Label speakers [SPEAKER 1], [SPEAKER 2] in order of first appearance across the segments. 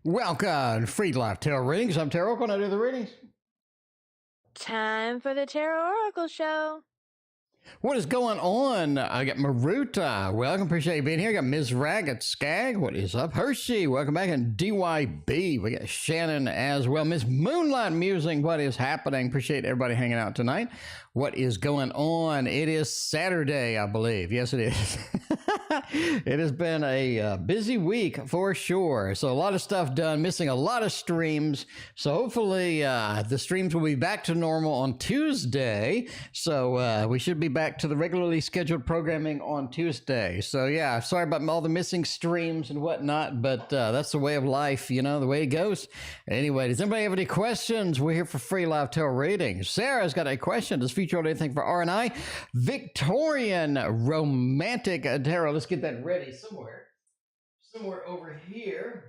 [SPEAKER 1] Welcome to Free Life Tarot Readings. I'm TarotOracle and I do the readings.
[SPEAKER 2] Time for the TarotOracle show.
[SPEAKER 1] What is going on? I got Maruta. Welcome. Appreciate you being here. I got Ms. Ragged Skag. What is up? Hershey. Welcome back. And DYB. We got Shannon as well. Miss Moonlight Musing. What is happening? Appreciate everybody hanging out tonight. What is going on? It is Saturday, I believe. Yes, it is. It has been a busy week for sure. So a lot of stuff done, missing a lot of streams. So hopefully the streams will be back to normal on Tuesday. So we should be back to the regularly scheduled programming on Tuesday. So yeah, sorry about all the missing streams and whatnot, but that's the way of life, you know, the way it goes. Anyway, does anybody have any questions? We're here for free live tarot readings. Sarah's got a question. Does feature anything for R&I? Victorian romantic tarot. Let's get that ready somewhere. Somewhere over here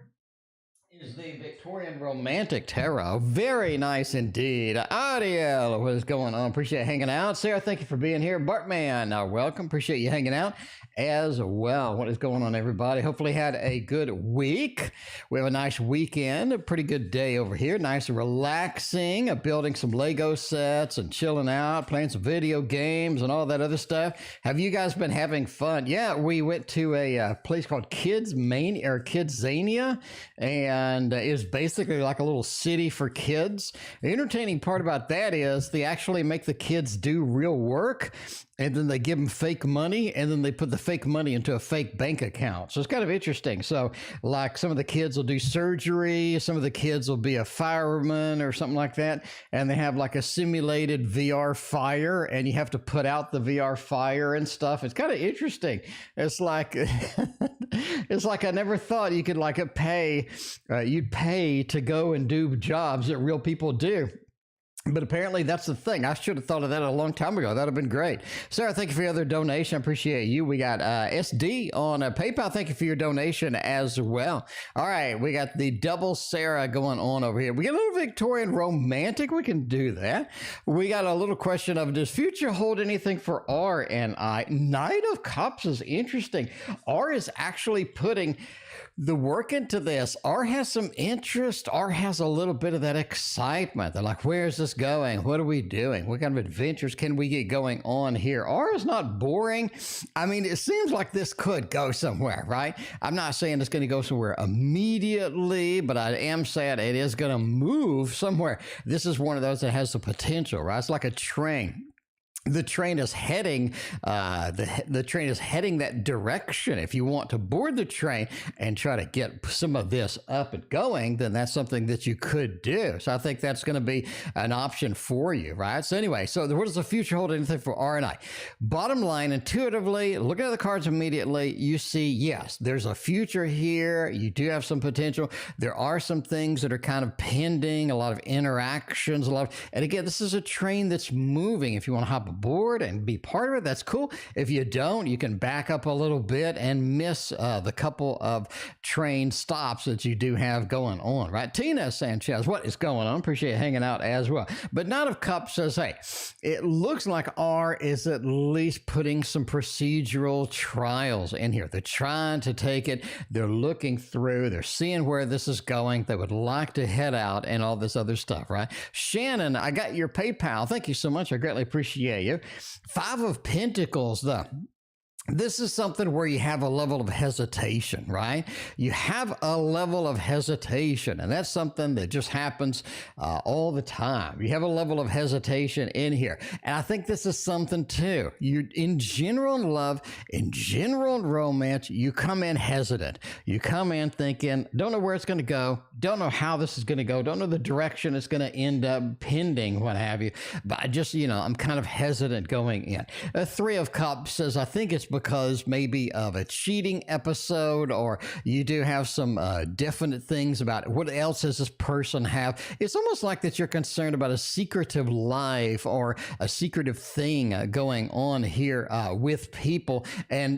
[SPEAKER 1] is the Victorian romantic tarot. Very nice indeed. Ariel, what is going on? Appreciate hanging out. Sarah, thank you for being here. Bartman, welcome. Appreciate you hanging out as well. What is going on, everybody? Hopefully had a good week. We have a nice weekend, a pretty good day over here. Nice and relaxing, building some Lego sets and chilling out, playing some video games and all that other stuff. Have you guys been having fun? Yeah, we went to a place called Kidzania, and it's basically like a little city for kids. The entertaining part about that is they actually make the kids do real work, and then they give them fake money, and then they put the fake money into a fake bank account. So it's kind of interesting. So like some of the kids will do surgery, some of the kids will be a fireman or something like that, and they have like a simulated VR fire, and you have to put out the VR fire and stuff. It's kind of interesting. It's like it's like I never thought you could like you'd pay to go and do jobs that real people do. But apparently that's the thing. I should have thought of that a long time ago. That would have been great. Sarah, thank you for your other donation. I appreciate you. We got SD on PayPal. Thank you for your donation as well. All right. We got the double Sarah going on over here. We got a little Victorian romantic. We can do that. We got a little question of, does future hold anything for R and I? Knight of Cups is interesting. R is actually putting the work into this. R has some interest. R has a little bit of that excitement. They're like, where's this going? What are we doing? What kind of adventures can we get going on here? R is not boring. I mean, it seems like this could go somewhere, right? I'm not saying it's going to go somewhere immediately, but I am saying it is going to move somewhere. This is one of those that has the potential, right? It's like a train. The train is heading the train is heading that direction. If you want to board the train and try to get some of this up and going, then that's something that you could do. So I think that's going to be an option for you, right? So anyway, so what does the future hold anything for R and I? Bottom line, intuitively, looking at the cards immediately, you see, yes, there's a future here. You do have some potential. There are some things that are kind of pending, a lot of interactions, and again, this is a train that's moving. If you want to hop aboard and be part of it, that's cool. If you don't, you can back up a little bit and miss the couple of train stops that you do have going on, right? Tina Sanchez, what is going on? Appreciate hanging out as well. But Knight of Cups says, hey, it looks like R is at least putting some procedural trials in here. They're trying to take it. They're looking through. They're seeing where this is going. They would like to head out and all this other stuff, right? Shannon, I got your PayPal. Thank you so much. I greatly appreciate you. Five of Pentacles, though. This is something where you have a level of hesitation, right? You have a level of hesitation, and that's something that just happens all the time. You have a level of hesitation in here. And I think this is something too. You, in general in love, in general in romance, you come in hesitant. You come in thinking, don't know where it's going to go, don't know how this is going to go, don't know the direction it's going to end up pending, what have you. But I just, I'm kind of hesitant going in. Three of Cups says, I think it's because maybe of a cheating episode, or you do have some definite things about what else does this person have. It's almost like that you're concerned about a secretive life or a secretive thing going on here with people, and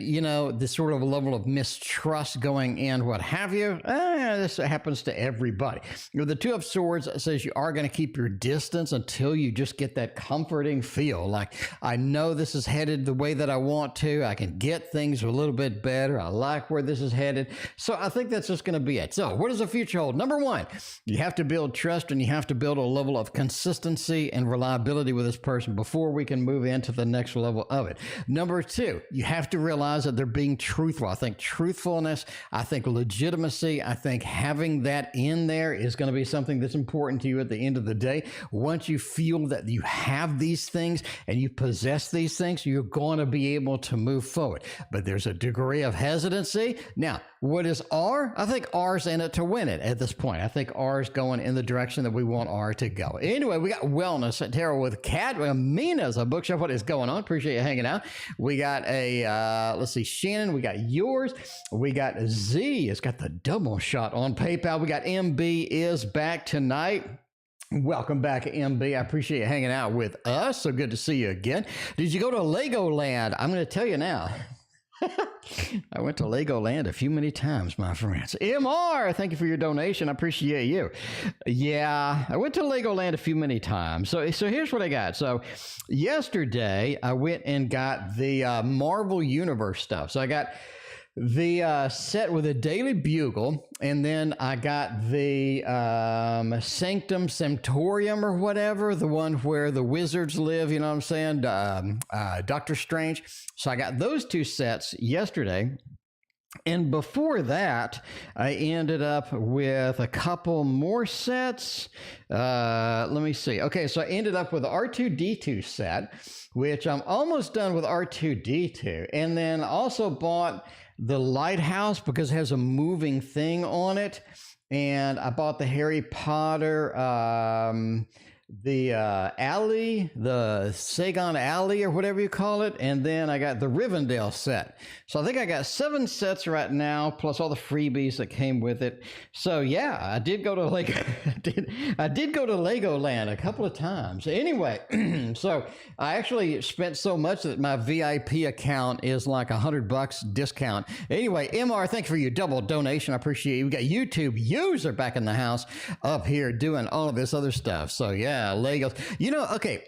[SPEAKER 1] this sort of level of mistrust going in, what have you. This happens to everybody. The Two of Swords says you are going to keep your distance until you just get that comforting feel like, I know this is headed the way that I want to. I can get things a little bit better. I like where this is headed. So I think that's just going to be it. So what does the future hold? Number one, you have to build trust and you have to build a level of consistency and reliability with this person before we can move into the next level of it. Number two, you have to realize that they're being truthful. I think truthfulness, I think legitimacy, I think having that in there is going to be something that's important to you at the end of the day. Once you feel that you have these things and you possess these things, you're going to be able to move forward. But there's a degree of hesitancy. Now, what is R? I think R's in it to win it at this point. I think R's going in the direction that we want R to go. Anyway, we got Wellness at Tarot with Kat. We got Mina's a bookshop. What is going on? Appreciate you hanging out. We got a, let's see, Shannon. We got yours. We got Z. It's got the double shot on PayPal. We got MB is back tonight. Welcome back, MB. I appreciate you hanging out with us. So good to see you again. Did you go to Legoland? I'm going to tell you now. I went to Legoland a few many times, my friends. MR, thank you for your donation. I appreciate you. Yeah, I went to Legoland a few many times. So here's what I got. So yesterday, I went and got the Marvel Universe stuff. So I got the set with a Daily Bugle, and then I got the Sanctum Sanctorium or whatever, the one where the wizards live, you know what I'm saying, Doctor Strange. So I got those two sets yesterday. And before that, I ended up with a couple more sets. Let me see. Okay, so I ended up with the R2-D2 set, which I'm almost done with R2-D2. And then also bought the Lighthouse because it has a moving thing on it. And I bought the Harry Potter, the Alley, the Sagon Alley or whatever you call it. And then I got the Rivendell set. So I think I got 7 sets right now, plus all the freebies that came with it. So yeah, I did go to I did go to Legoland a couple of times. Anyway, so I actually spent so much that my VIP account is like $100 discount. Anyway, MR, thank you for your double donation. I appreciate you. We got YouTubeuser back in the house up here doing all of this other stuff. So yeah. Legos. You know, okay.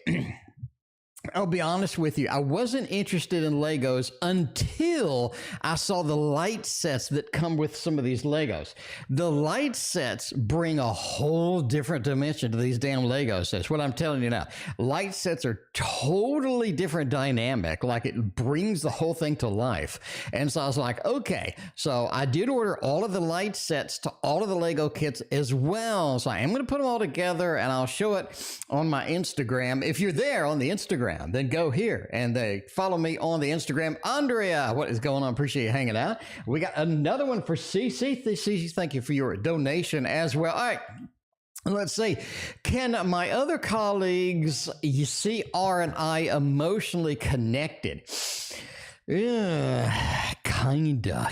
[SPEAKER 1] I'll be honest with you. I wasn't interested in Legos until I saw the light sets that come with some of these Legos. The light sets bring a whole different dimension to these damn Lego sets. What I'm telling you now, light sets are totally different dynamic. Like it brings the whole thing to life. And so I was like, okay. So I did order all of the light sets to all of the Lego kits as well. So I am going to put them all together and I'll show it on my Instagram. If you're there on the Instagram, then go here and they follow me on the Instagram. Andrea, what is going on? Appreciate you hanging out. We got another one for CC. CC, thank you for your donation as well. All right. Let's see. Can my other colleagues, you see, R and I emotionally connected? Yeah, kinda.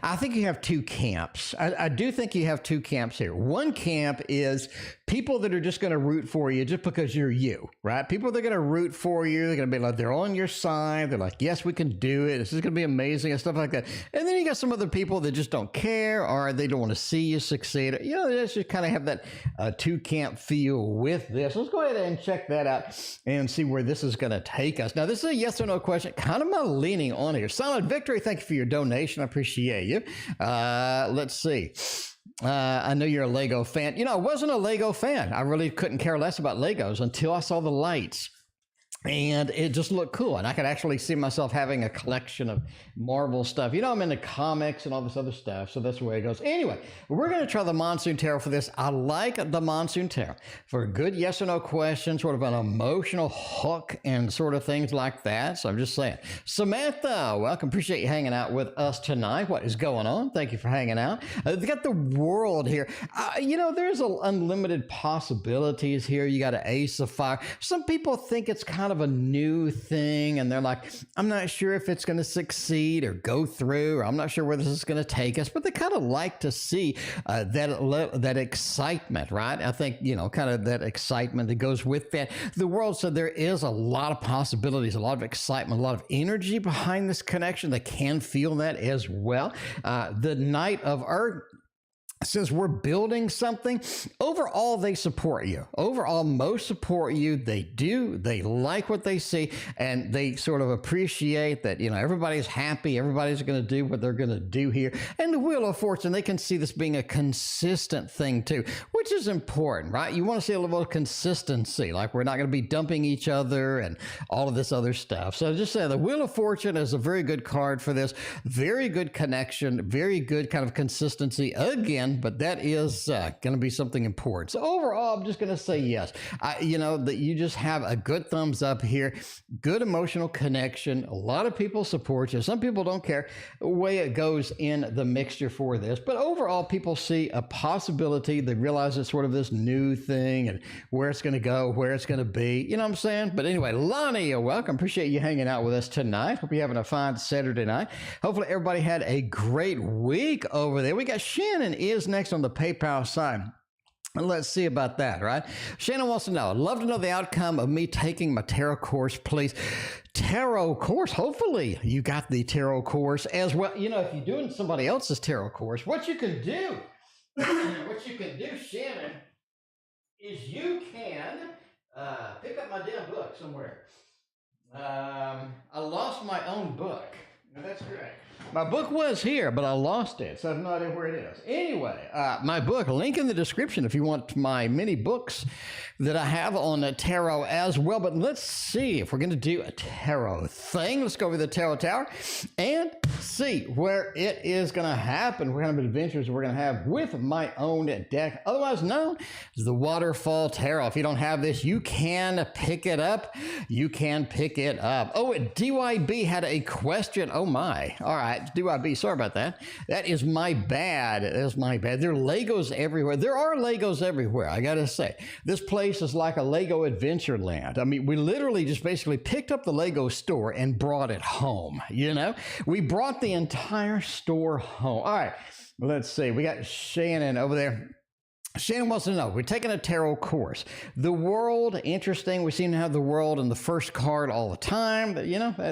[SPEAKER 1] I think you have two camps. I do think you have two camps here. One camp is people that are just going to root for you just because you're you, right? People that are going to root for you. They're going to be like, they're on your side. They're like, yes, we can do it. This is going to be amazing and stuff like that. And then you got some other people that just don't care or they don't want to see you succeed. You know, they just kind of have that two camp feel with this. Let's go ahead and check that out and see where this is going to take us. Now, this is a yes or no question. Kind of my leaning on here. Solid Victory, thank you for your donation. I appreciate you. Let's see. I know you're a Lego fan. You know, I wasn't a Lego fan. I really couldn't care less about Legos until I saw the lights. And it just looked cool. And I could actually see myself having a collection of Marvel stuff. You know, I'm into comics and all this other stuff. So that's the way it goes. Anyway, we're going to try the Monsoon Tarot for this. I like the Monsoon Tarot for a good yes or no question, sort of an emotional hook and sort of things like that. So I'm just saying. Samantha, welcome. Appreciate you hanging out with us tonight. What is going on? Thank you for hanging out. They got the world here. You know, there's unlimited possibilities here. You got an Ace of Fire. Some people think it's kind of a new thing and they're like, I'm not sure if it's going to succeed or go through, or I'm not sure where this is going to take us, but they kind of like to see that excitement, right? I think, you know, kind of that excitement that goes with that. The world said there is a lot of possibilities, a lot of excitement, a lot of energy behind this connection. They can feel that as well. The Knight of Earth. Since we're building something, overall, they support you. Overall, most support you. They do. They like what they see, and they sort of appreciate that, everybody's happy. Everybody's going to do what they're going to do here. And the Wheel of Fortune, they can see this being a consistent thing too, which is important, right? You want to see a level of consistency, like we're not going to be dumping each other and all of this other stuff. So just say the Wheel of Fortune is a very good card for this. Very good connection, very good kind of consistency again. But that is going to be something important. So overall, I'm just going to say yes. That you just have a good thumbs up here, good emotional connection. A lot of people support you. Some people don't care the way it goes in the mixture for this. But overall, people see a possibility. They realize it's sort of this new thing and where it's going to go, where it's going to be. You know what I'm saying? But anyway, Lonnie, you're welcome. Appreciate you hanging out with us tonight. Hope you're having a fine Saturday night. Hopefully everybody had a great week over there. We got Shannon is next on the PayPal side. And let's see about that, right? Shannon wants to know, I'd love to know the outcome of me taking my tarot course, please. Tarot course, hopefully you got the tarot course as well. If you're doing somebody else's tarot course, what you can do, Shannon, is you can pick up my damn book somewhere. I lost my own book. No, that's correct. My book was here, but I lost it, so I have no idea where it is. Anyway, my book, link in the description if you want my mini books that I have on the tarot as well. But let's see if we're going to do a tarot thing. Let's go over the tarot tower and see where it is going to happen. What kind of adventures we're going to have with my own deck, otherwise known as the Waterfall Tarot. If you don't have this, you can pick it up. You can pick it up. Oh, DYB had a question. Oh my. All right. DYB, sorry about that. That is my bad. That is my bad. There are Legos everywhere. There are Legos everywhere, I gotta say. This place is like a Lego adventure land. I mean, we literally just basically picked up the Lego store and brought it home, We brought the entire store home. All right, let's see. We got Shannon over there. Shannon wants to know, we're taking a tarot course. The world, interesting. We seem to have the world in the first card all the time. But,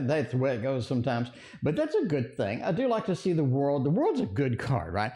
[SPEAKER 1] that's the way it goes sometimes. But that's a good thing. I do like to see the world. The world's a good card, right?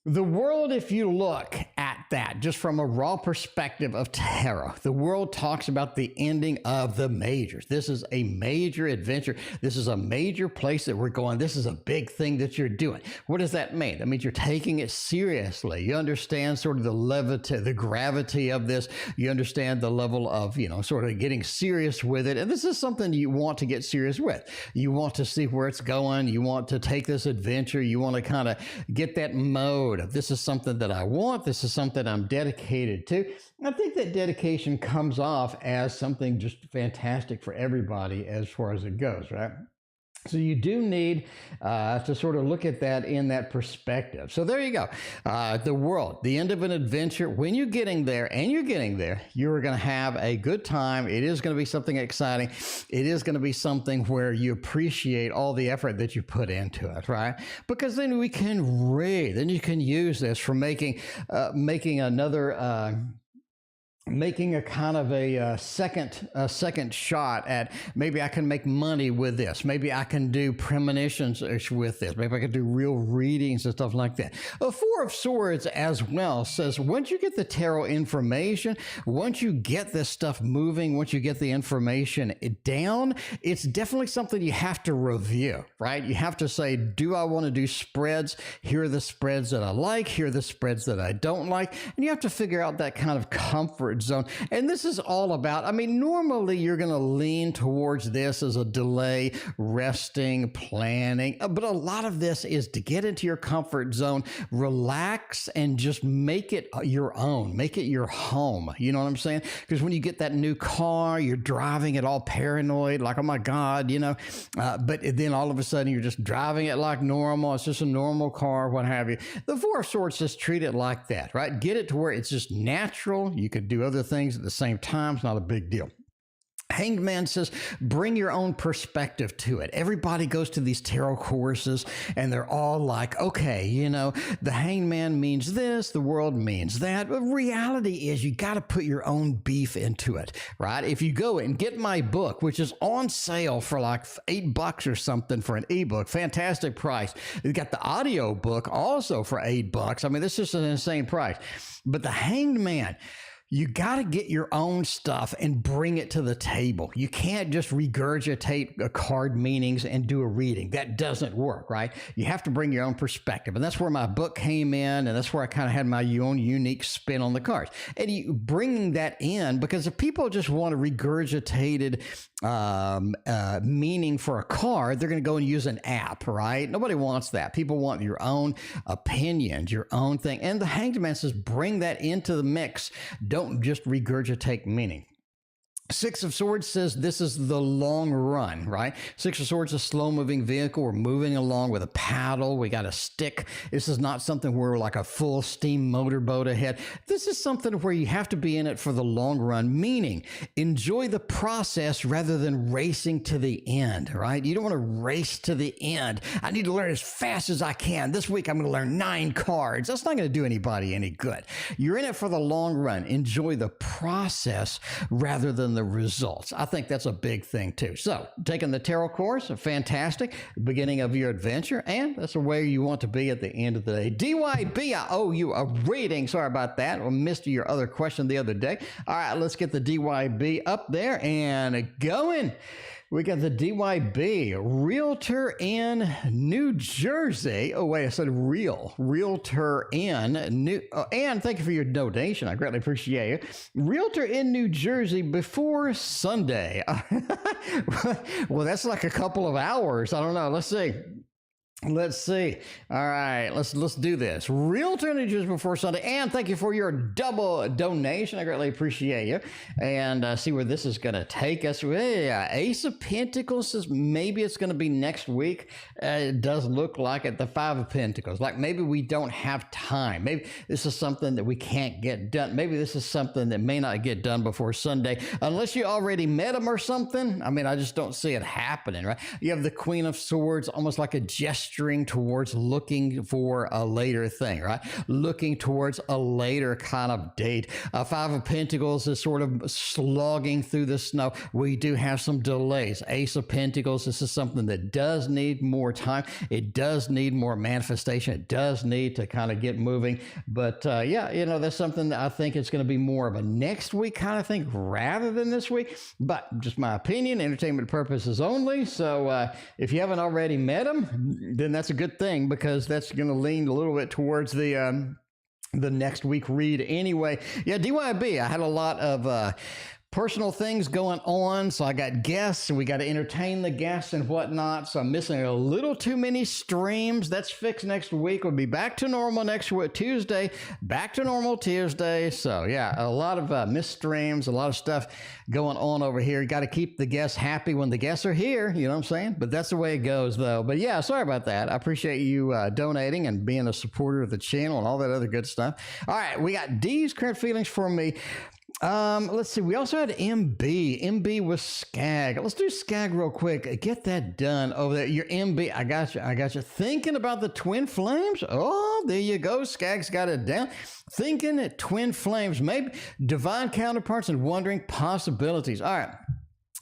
[SPEAKER 1] The world, if you look at that, just from a raw perspective of tarot, the world talks about the ending of the majors. This is a major adventure. This is a major place that we're going. This is a big thing that you're doing. What does that mean? That means you're taking it seriously. You understand sort of the gravity of this. You understand the level of, sort of getting serious with it. And this is something you want to get serious with. You want to see where it's going. You want to take this adventure. You want to kind of get that mode. This is something that I want. This is something I'm dedicated to. I think that dedication comes off as something just fantastic for everybody as far as it goes, right? So you do need to sort of look at that in that perspective. So there you go. The world, the end of an adventure. When you're getting there, you're going to have a good time. It is going to be something exciting. It is going to be something where you appreciate all the effort that you put into it, right? Because then we can read. Then you can use this for making a kind of a second shot at maybe I can make money with this. Maybe I can do premonitions with this. Maybe I can do real readings and stuff like that. A Four of Swords as well says once you get the tarot information, once you get this stuff moving, once you get the information down, it's definitely something you have to review, right? You have to say, do I want to do spreads? Here are the spreads that I like. Here are the spreads that I don't like. And you have to figure out that kind of comfort zone. And this is all about, normally you're going to lean towards this as a delay, resting, planning, but a lot of this is to get into your comfort zone, relax, and just make it your own, make it your home. You know what I'm saying? Because when you get that new car, you're driving it all paranoid, like, oh my God, but then all of a sudden you're just driving it like normal. It's just a normal car, what have you. The Four of Swords, just treat it like that, right? Get it to where it's just natural. You could do other things at the same time. It's not a big deal. Hanged Man says, bring your own perspective to it. Everybody goes to these tarot courses and they're all like, okay, you know, the Hanged Man means this, the world means that. But reality is you got to put your own beef into it, right? If you go and get my book, which is on sale for like $8 or something for an ebook, fantastic price. You got the audio book also for $8. I mean, this is an insane price. But the Hanged Man, you got to get your own stuff and bring it to the table. You can't just regurgitate card meanings and do a reading. That doesn't work, right? You have to bring your own perspective. And that's where my book came in. And that's where I kind of had my own unique spin on the cards. And you bringing that in, because if people just want a regurgitated meaning for a card, they're going to go and use an app, right? Nobody wants that. People want your own opinions, your own thing. And the Hanged Man says, bring that into the mix. Don't just regurgitate meaning. Six of Swords says this is the long run, right? Six of Swords is a slow-moving vehicle. We're moving along with a paddle. We got a stick. This is not something where we're like a full steam motorboat ahead. This is something where you have to be in it for the long run, meaning enjoy the process rather than racing to the end, right? You don't want to race to the end. I need to learn as fast as I can. This week, I'm going to learn 9 cards. That's not going to do anybody any good. You're in it for the long run. Enjoy the process rather than the results. I think that's a big thing too. So taking the tarot course, fantastic, beginning of your adventure, and that's where you want to be at the end of the day. DYB, I owe you a reading. Sorry about that. I missed your other question the other day. All right, let's get the DYB up there and going. We got the DYB, realtor in New Jersey. Oh, wait, I said realtor in New, and thank you for your donation. I greatly appreciate it. Realtor in New Jersey before Sunday. Well, that's like a couple of hours. I don't know. Let's see. Let's see. All right, let's do this. Realtor in New Jersey before Sunday, and thank you for your double donation. I greatly appreciate you. And see where this is going to take us. Yeah, Ace of Pentacles says maybe it's going to be next week. It does look like it. The Five of Pentacles, like maybe we don't have time. Maybe this is something that we can't get done. Maybe this is something that may not get done before Sunday, unless you already met him or something. I mean, I just don't see it happening, right? You have the Queen of Swords, almost like a gesture towards looking for a later thing, right? Looking towards a later kind of date. Five of Pentacles is sort of slogging through the snow. We do have some delays. Ace of Pentacles, this is something that does need more time. It does need more manifestation. It does need to kind of get moving. But yeah, you know, that's something that I think it's going to be more of a next week kind of thing rather than this week. But just my opinion, entertainment purposes only. So if you haven't already met him, then that's a good thing, because that's going to lean a little bit towards the next week read anyway. Yeah, DYB, I had a lot of personal things going on, so I got guests and we got to entertain the guests and whatnot, so I'm missing a little too many streams. That's fixed next week. We'll be back to normal next week, Tuesday, back to normal Tuesday. So yeah, a lot of missed streams, a lot of stuff going on over here. You got to keep the guests happy when the guests are here, you know what I'm saying? But that's the way it goes though. But yeah, sorry about that. I appreciate you donating and being a supporter of the channel and all that other good stuff. All right, we got D's current feelings for me. Let's see. We also had MB. MB was Skag. Let's do Skag real quick. Get that done over there. Your MB. I got you. I got you. Thinking about the twin flames. Oh, there you go. Skag's got it down. Thinking at twin flames, maybe divine counterparts and wondering possibilities. All right.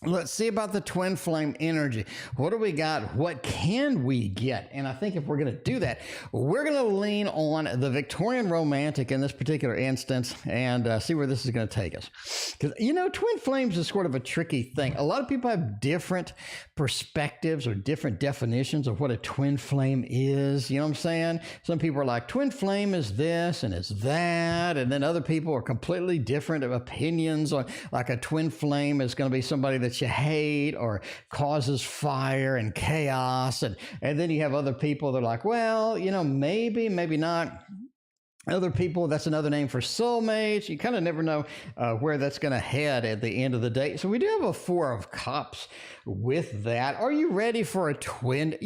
[SPEAKER 1] Let's see about the twin flame energy. What do we got? What can we get? And I think if we're going to do that, we're going to lean on the Victorian romantic in this particular instance and see where this is going to take us. Because, you know, twin flames is sort of a tricky thing. A lot of people have different perspectives or different definitions of what a twin flame is. You know what I'm saying? Some people are like, twin flame is this and it's that. And then other people are completely different of opinions on, like, a twin flame is going to be somebody that you hate or causes fire and chaos. And then you have other people that are like, well, you know, maybe not. Other people, that's another name for soulmates. You kind of never know where that's going to head at the end of the day. So we do have a Four of Cups with that. Are you ready for a twin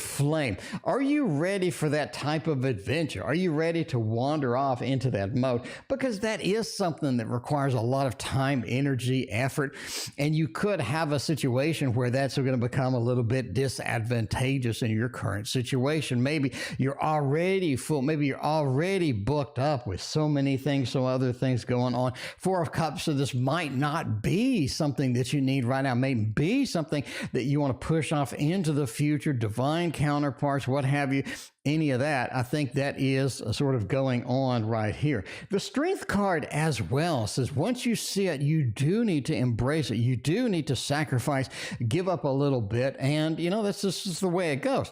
[SPEAKER 1] flame? Are you ready for that type of adventure? Are you ready to wander off into that mode? Because that is something that requires a lot of time, energy, effort, and you could have a situation where that's going to become a little bit disadvantageous in your current situation. Maybe you're already full. Maybe you're already booked up with so many things, so other things going on. Four of Cups, so this might not be something that you need right now. Maybe be something that you want to push off into the future, divine counterparts, what have you, any of that. I think that is sort of going on right here. The Strength card as well says once you see it, you do need to embrace it. You do need to sacrifice, give up a little bit, and that's just the way it goes.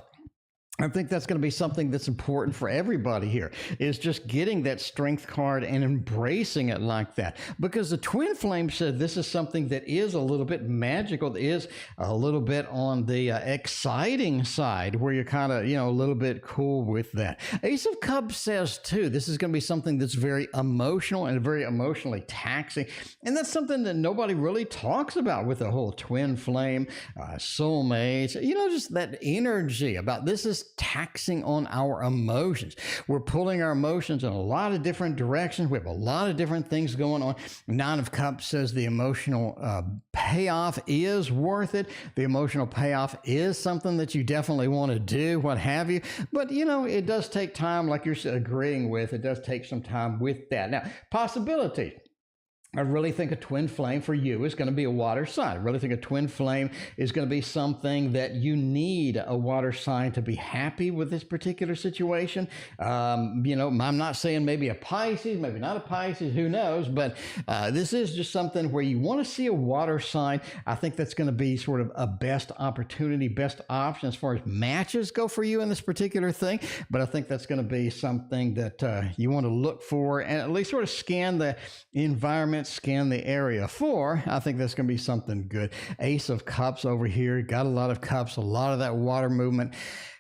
[SPEAKER 1] I think that's going to be something that's important for everybody here, is just getting that Strength card and embracing it like that. Because the Twin Flame said this is something that is a little bit magical, that is a little bit on the exciting side, where you're kind of, a little bit cool with that. Ace of Cups says, too, this is going to be something that's very emotional and very emotionally taxing. And that's something that nobody really talks about with the whole Twin Flame, soulmates, just that energy about this is taxing on our emotions. We're pulling our emotions in a lot of different directions. We have a lot of different things going on. Nine of Cups says the emotional payoff is worth it. The emotional payoff is something that you definitely want to do, what have you. But, it does take time, like you're agreeing with. It does take some time with that. Now, possibility. I really think a twin flame for you is going to be a water sign. I really think a twin flame is going to be something that you need a water sign to be happy with this particular situation. I'm not saying maybe a Pisces, maybe not a Pisces, who knows, but this is just something where you want to see a water sign. I think that's going to be sort of a best opportunity, best option as far as matches go for you in this particular thing. But I think that's going to be something that you want to look for and at least sort of scan the environment, scan the area for. I think that's going to be something good. Ace of Cups over here, got a lot of cups, a lot of that water movement.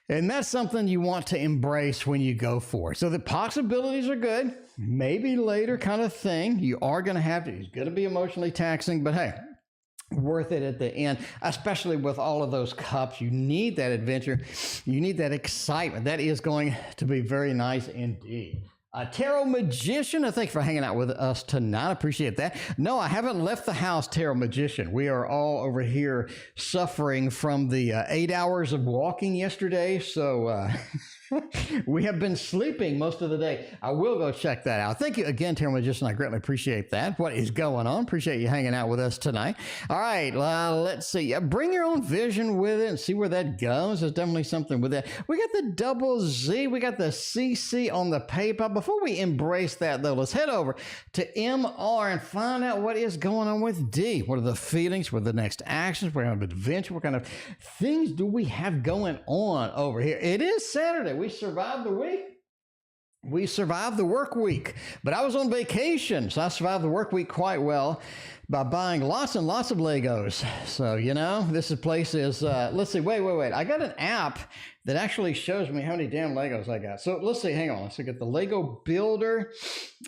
[SPEAKER 1] And that's something you want to embrace when you go for it. So the possibilities are good. Maybe later kind of thing. You are going to have to, it's going to be emotionally taxing, but hey, worth it at the end, especially with all of those cups. You need that adventure. You need that excitement. That is going to be very nice indeed. Tarot Magician, thank you for hanging out with us tonight. I appreciate that. No, I haven't left the house, Tarot Magician. We are all over here suffering from the 8 hours of walking yesterday. So we have been sleeping most of the day. I will go check that out. Thank you again, Tarot Magician. I greatly appreciate that. What is going on? Appreciate you hanging out with us tonight. All right, let's see. Bring your own vision with it and see where that goes. There's definitely something with that. We got the double Z. We got the CC on the PayPal. Before we embrace that, though, let's head over to MR and find out what is going on with D. What are the feelings? What are the next actions? What kind of adventure? What kind of things do we have going on over here? It is Saturday. We survived the week. We survived the work week, but I was on vacation, so I survived the work week quite well by buying lots and lots of Legos. So, this place is, let's see, wait. I got an app that actually shows me how many damn Legos I got. So let's see, hang on. Let's look at the Lego Builder.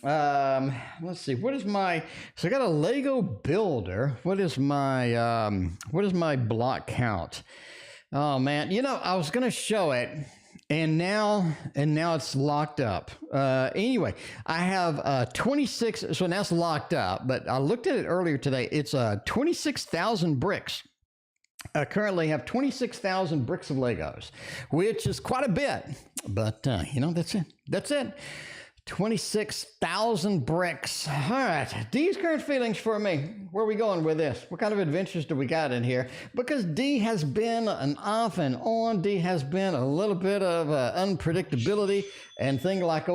[SPEAKER 1] Let's see, so I got a Lego Builder. What is my block count? Oh man, I was going to show it. And now it's locked up. Anyway, I have 26. So now it's locked up. But I looked at it earlier today. It's 26,000 bricks. I currently have 26,000 bricks of Legos, which is quite a bit. But that's it. That's it. 26,000 bricks. All right. D's current feelings for me. Where are we going with this? What kind of adventures do we got in here? Because D has been an off and on. D has been a little bit of unpredictability and things like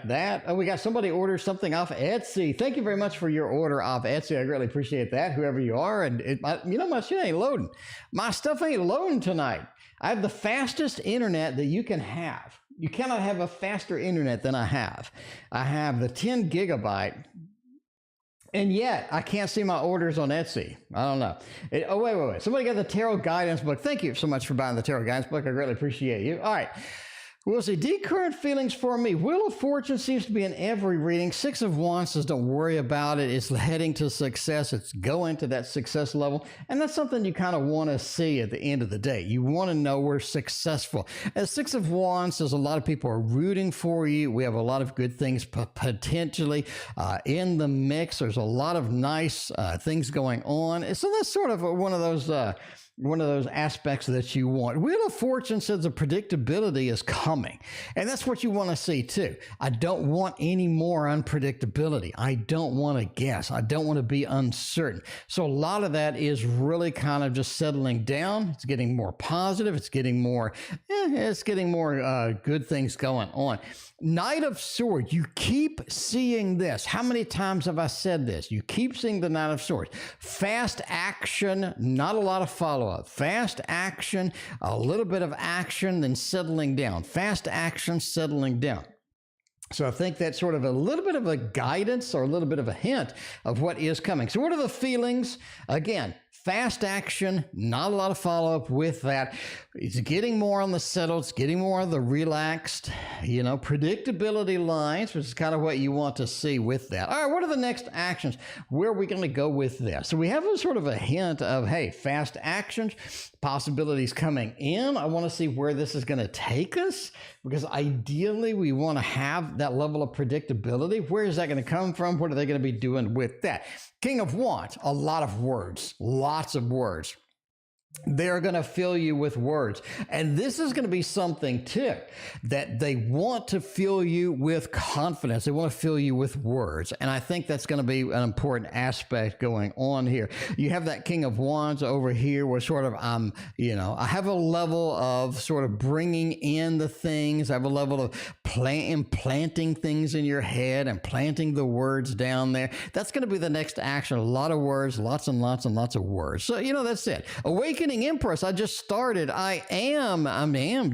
[SPEAKER 1] that. Oh, we got somebody order something off Etsy. Thank you very much for your order off Etsy. I greatly appreciate that, whoever you are. And my shit ain't loading. My stuff ain't loading tonight. I have the fastest internet that you can have. You cannot have a faster internet than I have. I have the 10 gigabyte, and yet I can't see my orders on Etsy. I don't know. Wait. Somebody got the Tarot Guidance book. Thank you so much for buying the Tarot Guidance book. I greatly appreciate you. All right. We'll see. Deep current feelings for me. Wheel of Fortune seems to be in every reading. Six of Wands says don't worry about it. It's heading to success. It's going to that success level. And that's something you kind of want to see at the end of the day. You want to know we're successful. As Six of Wands says, a lot of people are rooting for you. We have a lot of good things potentially in the mix. There's a lot of nice things going on. So that's sort of one of those aspects that you want. Wheel of Fortune says the predictability is coming. And that's what you want to see too. I don't want any more unpredictability. I don't want to guess. I don't want to be uncertain. So a lot of that is really kind of just settling down. It's getting more positive. It's getting more good things going on. Knight of Swords, you keep seeing this. How many times have I said this? You keep seeing the Knight of Swords. Fast action, not a lot of follow-up. Fast action, a little bit of action, then settling down. Fast action, settling down. So I think that's sort of a little bit of a guidance or a little bit of a hint of what is coming. So what are the feelings? Again, fast action, not a lot of follow-up with that. It's getting more on the settled, it's getting more on the relaxed, predictability lines, which is kind of what you want to see with that. All right, what are the next actions? Where are we going to go with this? So we have a sort of a hint of, hey, fast actions, possibilities coming in. I want to see where this is going to take us, because ideally we want to have that level of predictability. Where is that going to come from? What are they going to be doing with that? King of Wands, a lot of words, lots of words. They're going to fill you with words. And this is going to be something too, that they want to fill you with confidence. They want to fill you with words. And I think that's going to be an important aspect going on here. You have that King of Wands over here where sort of I have a level of sort of bringing in the things. I have a level of implanting things in your head and planting the words down there. That's going to be the next action. A lot of words, lots and lots and lots of words. So, that's it. Awakening Empress, I just started. I am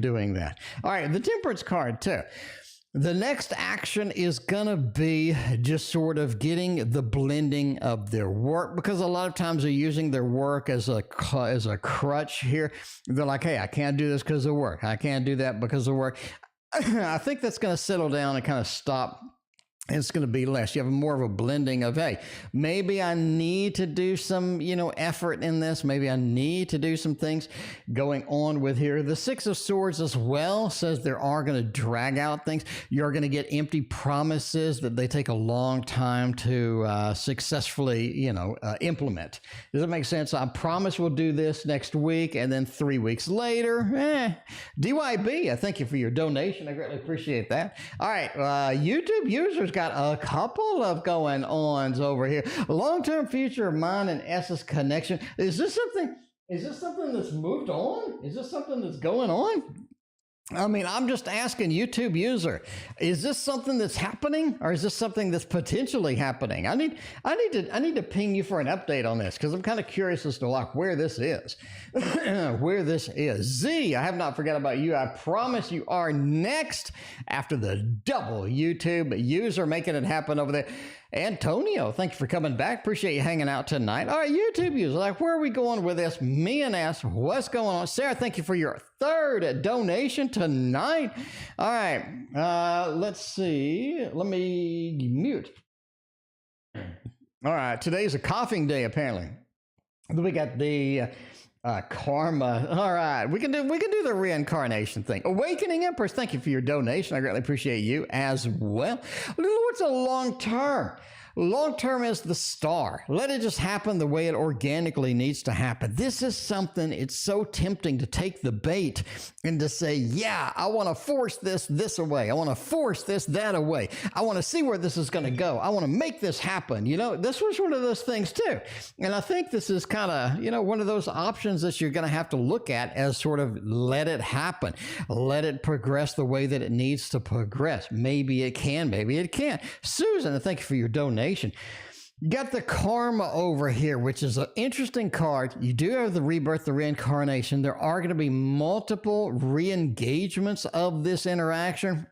[SPEAKER 1] doing that. All right, the Temperance card too. The next action is going to be just sort of getting the blending of their work, because a lot of times they're using their work as a crutch here. They're like, hey, I can't do this because of work. I can't do that because of work. I think that's going to settle down and kind of stop. It's going to be less. You have more of a blending of, hey, maybe I need to do some, effort in this. Maybe I need to do some things going on with here. The Six of Swords as well says there are going to drag out things. You're going to get empty promises that they take a long time to successfully, implement. Does that make sense? I promise we'll do this next week, and then 3 weeks later, DYB, I thank you for your donation. I greatly appreciate that. All right, YouTube users got a couple of going ons over here. Long-term future of mine and S's connection. Is this something that's moved on? Is this something that's going on? I mean, I'm just asking YouTube user, is this something that's happening, or is this something that's potentially happening? I need to ping you for an update on this, because I'm kind of curious as to where this is. Where this is. Z, I have not forgot about you. I promise you are next after the double YouTube user making it happen over there. Antonio, thank you for coming back. Appreciate you hanging out tonight. All right, YouTube user, where are we going with this? Me and S, what's going on? Sarah, thank you for your third donation tonight. All right, let's see. Let me mute. All right, today's a coughing day, apparently. We got the karma. All right, we can do the reincarnation thing. Awakening Empress, thank you for your donation. I greatly appreciate you as well. What's a long term? Long term is the star. Let it just happen the way it organically needs to happen. This is something, it's so tempting to take the bait and to say, yeah, I want to force this away. I want to force that away. I want to see where this is going to go. I want to make this happen. This was one of those things too. And I think this is kind of, one of those options that you're going to have to look at as sort of let it happen. Let it progress the way that it needs to progress. Maybe it can, maybe it can't. Susan, thank you for your donation. You got the karma over here, which is an interesting card. You do have the rebirth, the reincarnation. There are going to be multiple re-engagements of this interaction.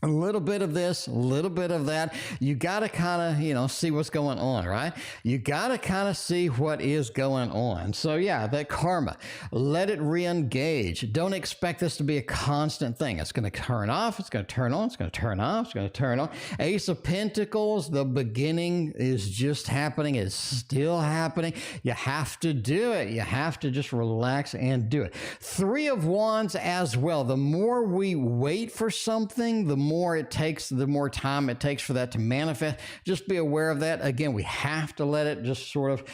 [SPEAKER 1] a little bit of this, a little bit of that. You got to kind of, see what's going on, right? You got to kind of see what is going on. So yeah, that karma, let it re-engage. Don't expect this to be a constant thing. It's going to turn off. It's going to turn on. It's going to turn off. It's going to turn on. Ace of Pentacles, the beginning is just happening. It's still happening. You have to do it. You have to just relax and do it. Three of Wands as well. The more we wait for something, the more it takes, the more time it takes for that to manifest. Just be aware of that. Again, we have to let it just sort of,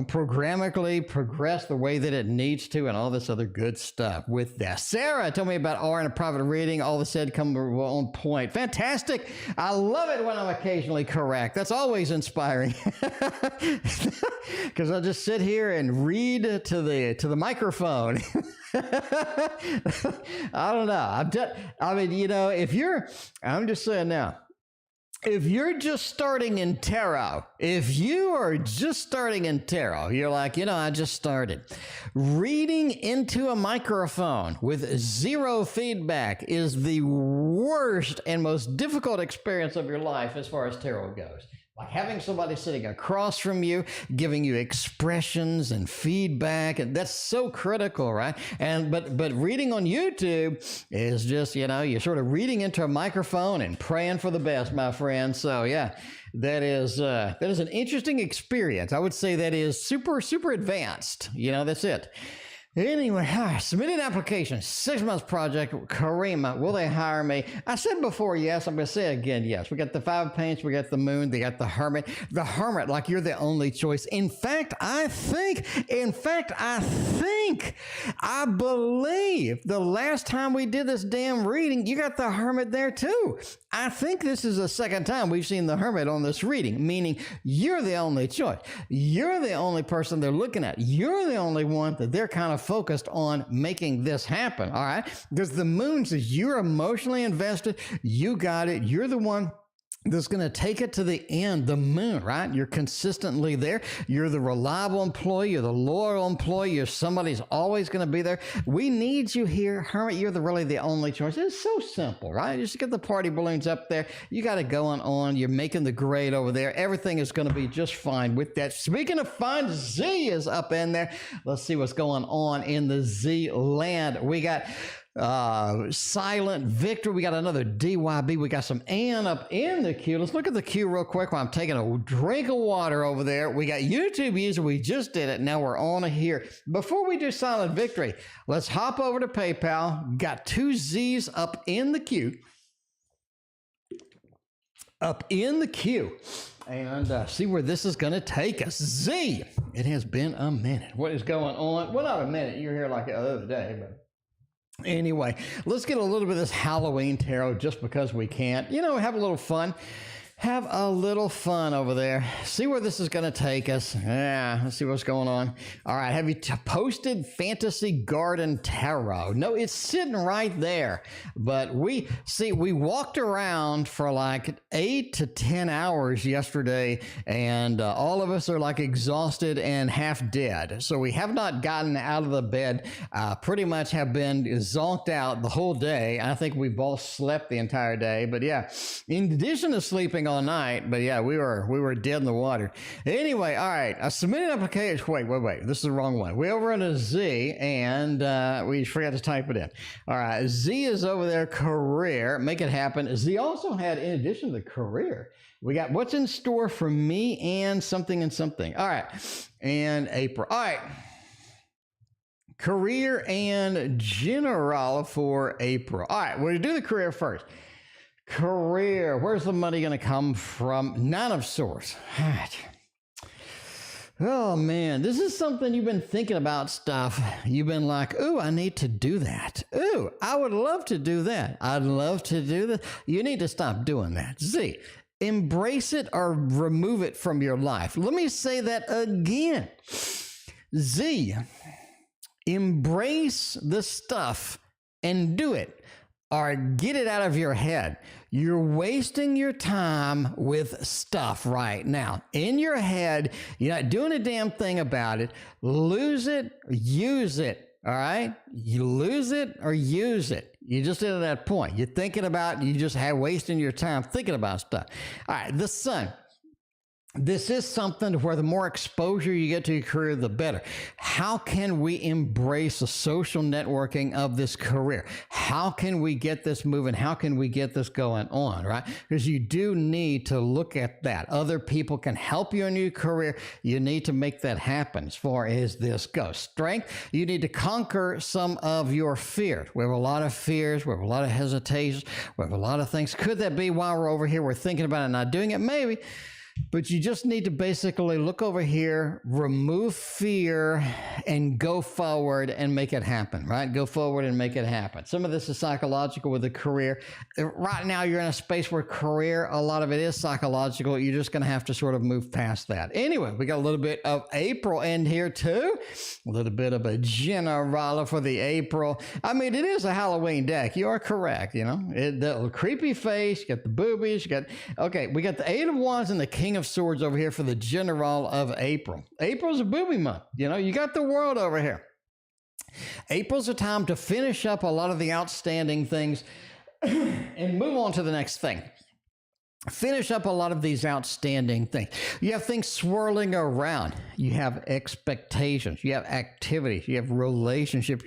[SPEAKER 1] programmatically progress the way that it needs to and all this other good stuff with that. Sarah told me about R in a private reading. All the said come on point. Fantastic. I love it when I'm occasionally correct. That's always inspiring because I'll just sit here and read to the microphone. I don't know. I'm just saying now, if you're just starting in tarot, if you are just starting in tarot, you're like, I just started. Reading into a microphone with zero feedback is the worst and most difficult experience of your life as far as tarot goes. Like having somebody sitting across from you, giving you expressions and feedback, and that's so critical, right? But reading on YouTube is just, you're sort of reading into a microphone and praying for the best, my friend. So yeah, that is an interesting experience. I would say that is super, super advanced. That's it. Anyway, submit an application, 6 months project, Carima, will they hire me? I said before, yes, I'm going to say again, yes. We got the 5 of Pentacles, we got the Moon, they got the Hermit. The Hermit, like you're the only choice. In fact, I believe the last time we did this damn reading, you got the Hermit there too. I think this is the second time we've seen the Hermit on this reading, meaning you're the only choice. You're the only person they're looking at. You're the only one that they're kind of focused on making this happen, all right? Because the Moon says you're emotionally invested. You got it. You're the one that's going to take it to the end, the Moon, right? You're consistently there. You're the reliable employee. You're the loyal employee. You're somebody who's always going to be there. We need you here. Hermit, you're really the only choice. It's so simple, right? Just get the party balloons up there. You got it going on. You're making the grade over there. Everything is going to be just fine with that. Speaking of fun, Z is up in there. Let's see what's going on in the Z land. We got Silent Victor. We got another DYB. We got some Ann up in the queue. Let's look at the queue real quick while I'm taking a drink of water over there. We got YouTubeuser. We just did it. Now we're on here. Before we do Silent Victory, let's hop over to PayPal. Got 2 Z's up in the queue. And see where this is going to take us. Z, it has been a minute. What is going on? Well, not a minute. You were here like the other day, but anyway, let's get a little bit of this Halloween tarot just because we can't. Have a little fun. Have a little fun over there. See where this is going to take us. Yeah, let's see what's going on. All right, have you posted Fantasy Garden Tarot? No, it's sitting right there. But we walked around for like 8 to 10 hours yesterday, and all of us are like exhausted and half dead. So we have not gotten out of the bed. Pretty much have been zonked out the whole day. I think we both slept the entire day. But yeah, in addition to sleeping all night, but yeah, we were dead in the water. Anyway, all right, I submitted an application. Wait, this is the wrong one. We over on a Z, and we forgot to type it in. All right, Z is over there, career, make it happen. Z also had, in addition to the career, we got what's in store for me and something and something. All right, and April. All right. Career and general for April. All right, we'll do the career first. Career, where's the money going to come from? 9 of Swords. All right. Oh, man, this is something you've been thinking about stuff. You've been like, ooh, I need to do that. Ooh, I would love to do that. I'd love to do that. You need to stop doing that. Z, embrace it or remove it from your life. Let me say that again. Z, embrace the stuff and do it, or get it out of your head. You're wasting your time with stuff right now. In your head, you're not doing a damn thing about it. Lose it, use it. All right. You lose it or use it. You just at that point. You're thinking about, you just have wasting your time thinking about stuff. All right. The sun. This is something where the more exposure you get to your career, the better. How can we embrace the social networking of this career? How can we get this moving? How can we get this going on, right? Because you do need to look at that. Other people can help you in your career. You need to make that happen as far as this goes. Strength, you need to conquer some of your fears. We have a lot of fears. We have a lot of hesitations. We have a lot of things. Could that be while we're over here, we're thinking about it and not doing it? Maybe. But you just need to basically look over here, remove fear, and go forward and make it happen, right? Go forward and make it happen. Some of this is psychological with a career. Right now, you're in a space where career, a lot of it is psychological. You're just going to have to sort of move past that. Anyway, we got a little bit of April in here too. A little bit of a generale for the April. I mean, it is a Halloween deck. You are correct, you know. The creepy face, you got the boobies, you got, okay, we got the Eight of Wands and the King of Swords over here for the general of April. April's a booby month. You know, you got the world over here. April's a time to finish up a lot of the outstanding things and move on to the next thing. Finish up a lot of these outstanding things. You have things swirling around. You have expectations. You have activities. You have relationships.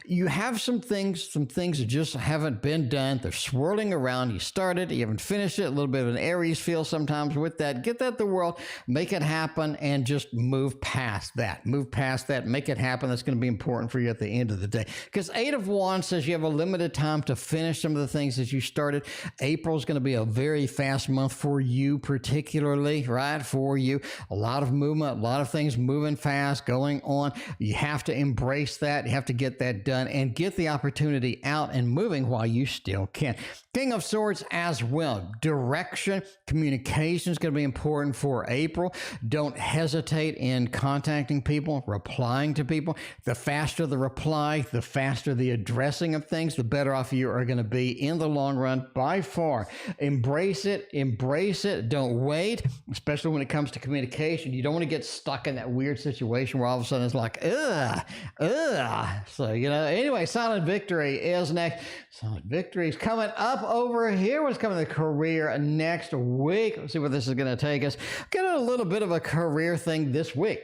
[SPEAKER 1] You have some things that just haven't been done. They're swirling around. You started, you haven't finished it. A little bit of an Aries feel sometimes with that. Get that the world, make it happen, and just move past that. Move past that, make it happen. That's going to be important for you at the end of the day. Because Eight of Wands says you have a limited time to finish some of the things that you started. April's going to be a very fast month for you particularly, right? For you, a lot of movement, a lot of things moving fast, going on. You have to embrace that. You have to get that done and get the opportunity out and moving while you still can. King of Swords as well. Direction, communication is going to be important for April. Don't hesitate in contacting people, replying to people. The faster the reply, the faster the addressing of things, the better off you are going to be in the long run by far. Embrace it. Embrace it. Don't wait, especially when it comes to communication. You don't want to get stuck in that weird situation where all of a sudden it's like, So, you know, anyway, Silent Victory is next. Silent Victory is coming up over here. What's coming to the career next week? Let's see where this is going to take us. Get a little bit of a career thing this week.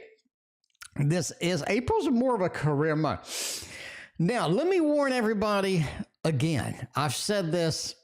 [SPEAKER 1] This is April's more of a career month. Now, let me warn everybody again. I've said this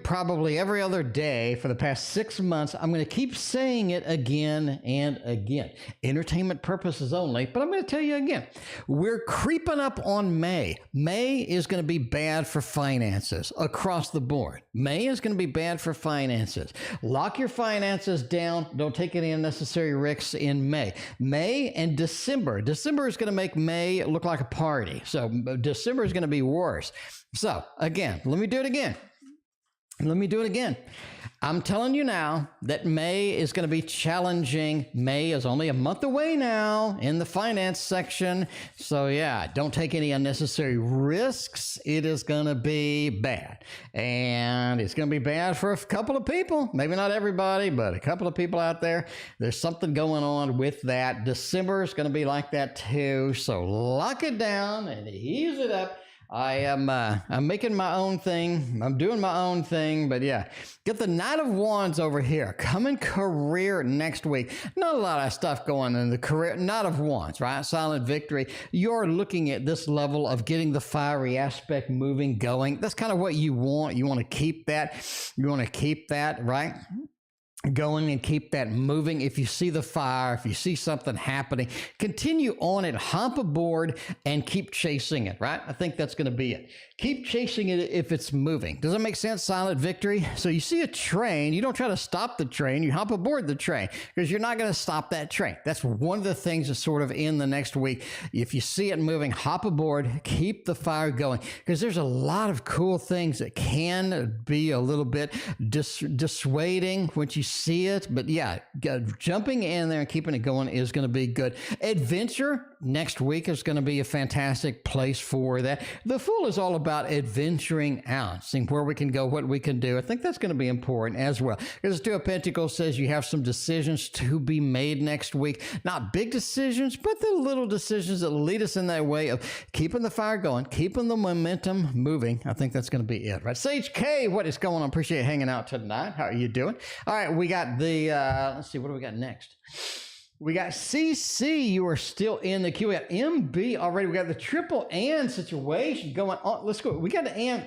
[SPEAKER 1] probably every other day for the past 6 months. I'm going to keep saying it again and again. Entertainment purposes only, but I'm going to tell you again. We're creeping up on May. May is going to be bad for finances across the board. May is going to be bad for finances. Lock your finances down. Don't take any unnecessary risks in May. May and December. December is going to make May look like a party. So December is going to be worse. So again, let me do it again. I'm telling you now that May is going to be challenging. May is only a month away now in the finance section. So yeah, don't take any unnecessary risks. It is going to be bad. And it's going to be bad for a couple of people. Maybe not everybody, but a couple of people out there. There's something going on with that. December is going to be like that too. So lock it down and ease it up. I'm making my own thing. I'm doing my own thing, but yeah, get the Knight of Wands over here. Coming career next week. Not a lot of stuff going in the career. Knight of Wands, right? Silent Victory. You're looking at this level of getting the fiery aspect moving, going. That's kind of what you want. You want to keep that. You want to keep that, right? Going and keep that moving. If you see the fire, if you see something happening, continue on it, hop aboard and keep chasing it, right? I think that's going to be it. Keep chasing it if it's moving. Does that make sense? Silent Victory. So you see a train, you don't try to stop the train, you hop aboard the train because you're not going to stop that train. That's one of the things that's sort of in the next week. If you see it moving, hop aboard, keep the fire going because there's a lot of cool things that can be a little bit dissuading when you see it. But yeah, jumping in there and keeping it going is going to be good. Adventure next week is going to be a fantastic place for that. The Fool is all about adventuring out, seeing where we can go, what we can do. I think that's going to be important as well. Because Two of Pentacles says you have some decisions to be made next week. Not big decisions, but the little decisions that lead us in that way of keeping the fire going, keeping the momentum moving. I think that's going to be it, right? Sage K, what is going on? Appreciate hanging out tonight. How are you doing? All right, we got the, let's see, what do we got next? We got CC, you are still in the queue. We got MB already. We got the triple and situation going on. Let's go. We got the and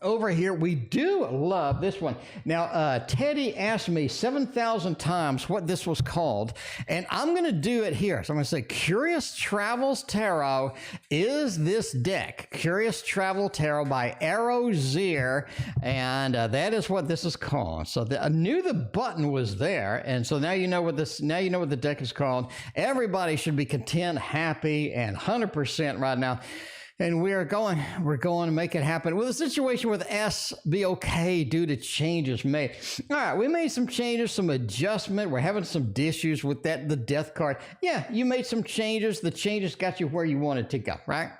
[SPEAKER 1] over here. We do love this one. Now, Teddy asked me 7,000 times what this was called, and I'm going to do it here. So I'm going to say Curious Travels Tarot is this deck. Curious Travel Tarot by Arozier, and that is what this is called. So I knew the button was there, and so now you know what this. Now you know what the deck is called. Everybody should be content, happy, and 100% right now. And we're going to make it happen. Will the situation with S be okay due to changes made? All right, we made some changes, some adjustment. We're having some issues with that, the death card. Yeah, you made some changes. The changes got you where you wanted to go, right?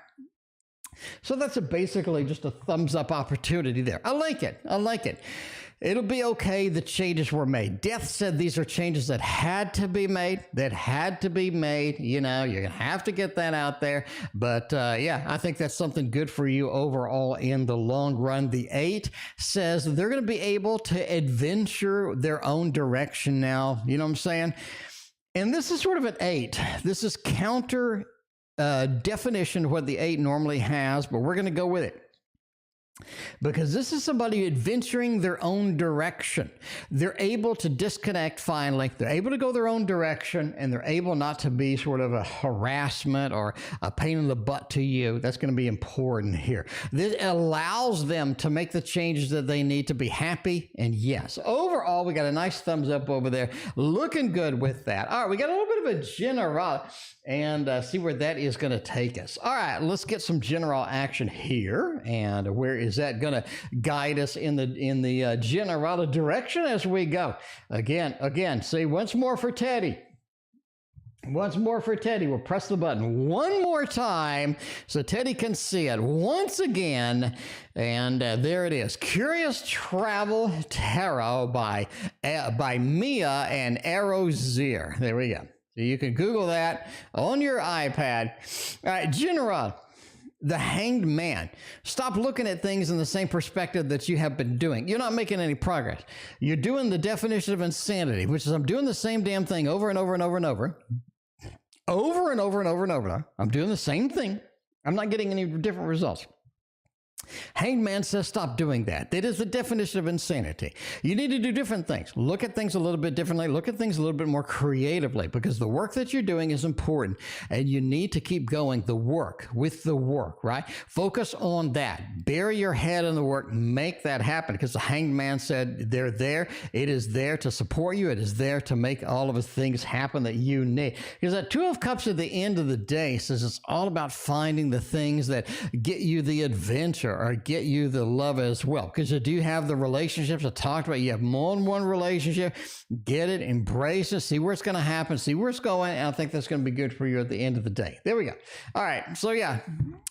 [SPEAKER 1] So that's basically just a thumbs up opportunity there. I like it. I like it. It'll be okay. The changes were made. Death said these are changes that had to be made, You know, you're going to have to get that out there. But yeah, I think that's something good for you overall in the long run. The 8 says they're going to be able to adventure their own direction now. You know what I'm saying? And this is sort of an 8. This is counter definition of what the 8 normally has, but we're going to go with it. Because this is somebody adventuring their own direction. They're able to disconnect finally. They're able to go their own direction, and they're able not to be sort of a harassment or a pain in the butt to you. That's going to be important here. This allows them to make the changes that they need to be happy. And yes, overall, we got a nice thumbs up over there. Looking good with that. All right, we got a little bit of a general and see where that is going to take us. All right, let's get some general action here. And where is that going to guide us in the general direction as we go? Again, see, once more for Teddy. Once more for Teddy. We'll press the button one more time so Teddy can see it once again. And there it is. Curious Travel Tarot by Mia and Arozier. There we go. So you can Google that on your iPad. All right, general. The Hanged Man. Stop looking at things in the same perspective that you have been doing. You're not making any progress. You're doing the definition of insanity, which is I'm doing the same damn thing over and over and over and over. Over and over and over and over. I'm doing the same thing. I'm not getting any different results. Hanged Man says stop doing that. That is the definition of insanity. You need to do different things. Look at things a little bit differently. Look at things a little bit more creatively, because the work that you're doing is important, and you need to keep going the work with the work, right? Focus on that. Bury your head in the work. Make that happen, because the Hanged Man said they're there. It is there to support you. It is there to make all of the things happen that you need. Because that 2 of Cups at the end of the day says it's all about finding the things that get you the adventure or get you the love as well. Because you do have the relationships I talked about. You have more than one relationship. Get it, embrace it, see where it's going to happen, see where it's going, and I think that's going to be good for you at the end of the day. There we go. All right, so yeah.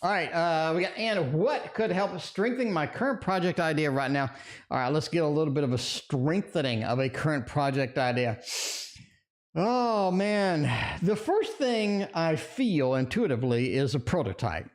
[SPEAKER 1] All right, we got Anna. What could help strengthen my current project idea right now? All right, let's get a little bit of a strengthening of a current project idea. Oh, man. The first thing I feel intuitively is a prototype.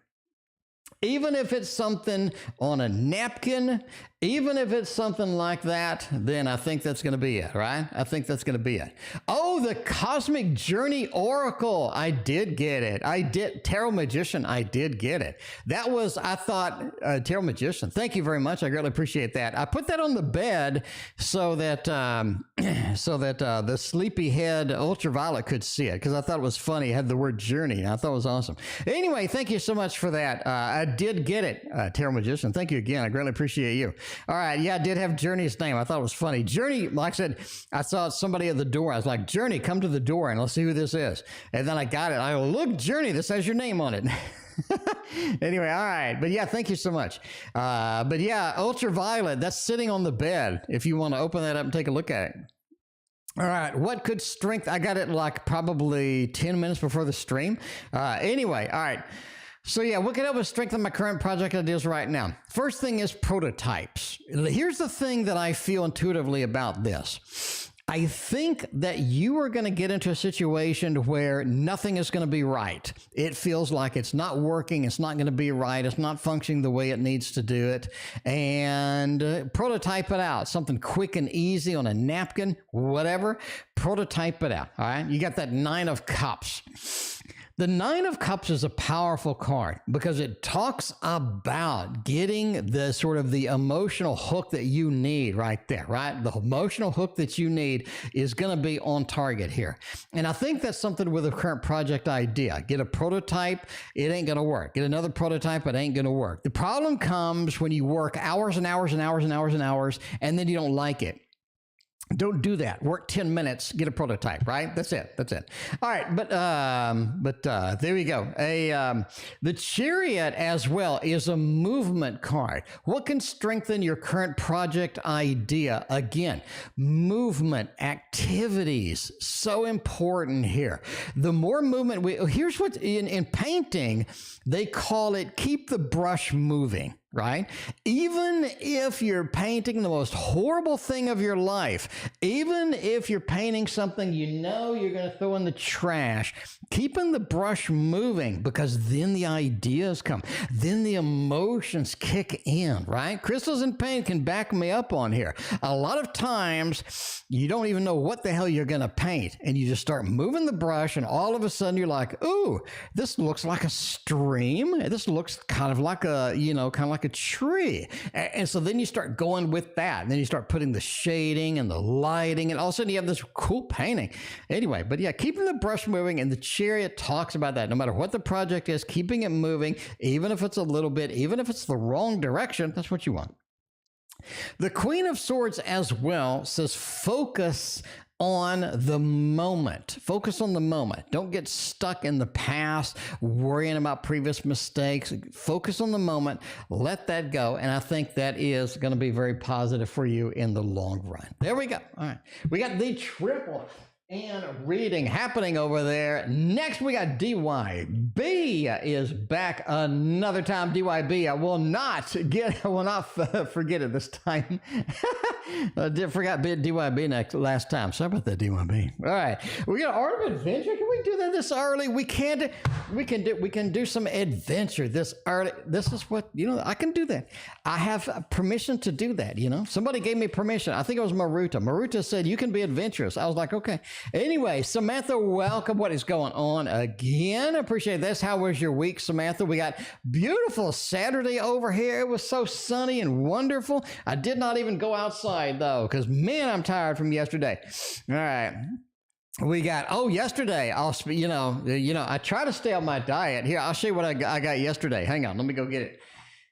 [SPEAKER 1] Even if it's something on a napkin, even if it's something like that, then I think that's going to be it, right? I think that's going to be it. Oh, the Cosmic Journey Oracle. I did get it. I did. Tarot Magician. I did get it. That was, I thought, Tarot Magician. Thank you very much. I really appreciate that. I put that on the bed so that the sleepyhead ultraviolet could see it, because I thought it was funny. It had the word journey, and I thought it was awesome. Anyway, thank you so much for that. I did get it, Tarot Magician. Thank you again. I greatly appreciate you. All right. Yeah, I did have Journey's name. I thought it was funny. Journey, like I said, I saw somebody at the door. I was like, Journey, come to the door and let's see who this is. And then I got it. I go, look, Journey, this has your name on it. Anyway, all right. But yeah, thank you so much. But yeah, ultraviolet, that's sitting on the bed if you want to open that up and take a look at it. All right, what could strength? I got it like probably 10 minutes before the stream. Anyway, all right. So yeah, what can help us strengthen my current project ideas right now? First thing is prototypes. Here's the thing that I feel intuitively about this. I think that you are going to get into a situation where nothing is going to be right. It feels like it's not working. It's not going to be right. It's not functioning the way it needs to do it. And prototype it out. Something quick and easy on a napkin, whatever. Prototype it out. All right. You got that 9 of Cups. The 9 of Cups is a powerful card because it talks about getting the sort of the emotional hook that you need right there, right? The emotional hook that you need is going to be on target here. And I think that's something with a current project idea. Get a prototype, it ain't going to work. Get another prototype, it ain't going to work. The problem comes when you work hours and hours and hours and hours and hours, and then you don't like it. Don't do that. Work 10 minutes, get a prototype, right? That's it. That's it. All right. But there we go. The Chariot as well is a movement card. What can strengthen your current project idea? Again, movement, activities, so important here. The more movement here's what in painting, they call it keep the brush moving. Right? Even if you're painting the most horrible thing of your life, even if you're painting something you know you're going to throw in the trash, keeping the brush moving because then the ideas come, then the emotions kick in, right? Crystals and paint can back me up on here. A lot of times you don't even know what the hell you're going to paint and you just start moving the brush and all of a sudden you're like, ooh, this looks like a stream. This looks kind of like a, like a tree. And so then you start going with that. And then you start putting the shading and the lighting, and all of a sudden you have this cool painting. Anyway, but yeah, keeping the brush moving, and the Chariot talks about that. No matter what the project is, keeping it moving, even if it's a little bit, even if it's the wrong direction, that's what you want. The Queen of Swords as well says focus on the moment. Focus on the moment. Don't get stuck in the past, worrying about previous mistakes. Focus on the moment. Let that go. And I think that is going to be very positive for you in the long run. There we go. All right. We got the triple and reading happening over there. Next, we got DYB is back another time. DYB, I will not forget it this time. I forgot DYB last time. Sorry about that, DYB. All right, we got Art of Adventure. Can we do that this early? We can do some adventure this early. This is what I can do that. I have permission to do that. Somebody gave me permission. I think it was Maruta. Maruta said you can be adventurous. I was like, okay. Anyway, Samantha, welcome. What is going on again? I appreciate this. How was your week, Samantha? We got beautiful Saturday over here. It was so sunny and wonderful. I did not even go outside though, because man, I'm tired from yesterday. All right. We got, yesterday, I try to stay on my diet. Here, I'll show you what I got yesterday. Hang on, let me go get it.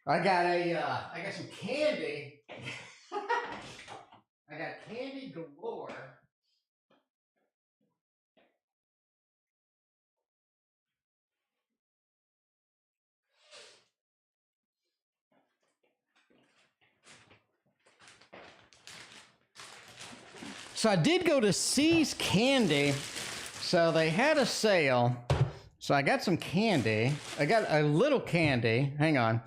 [SPEAKER 1] I got some candy. I got candy galore. So I did go to C's Candy. So they had a sale. So I got some candy. I got a little candy. Hang on.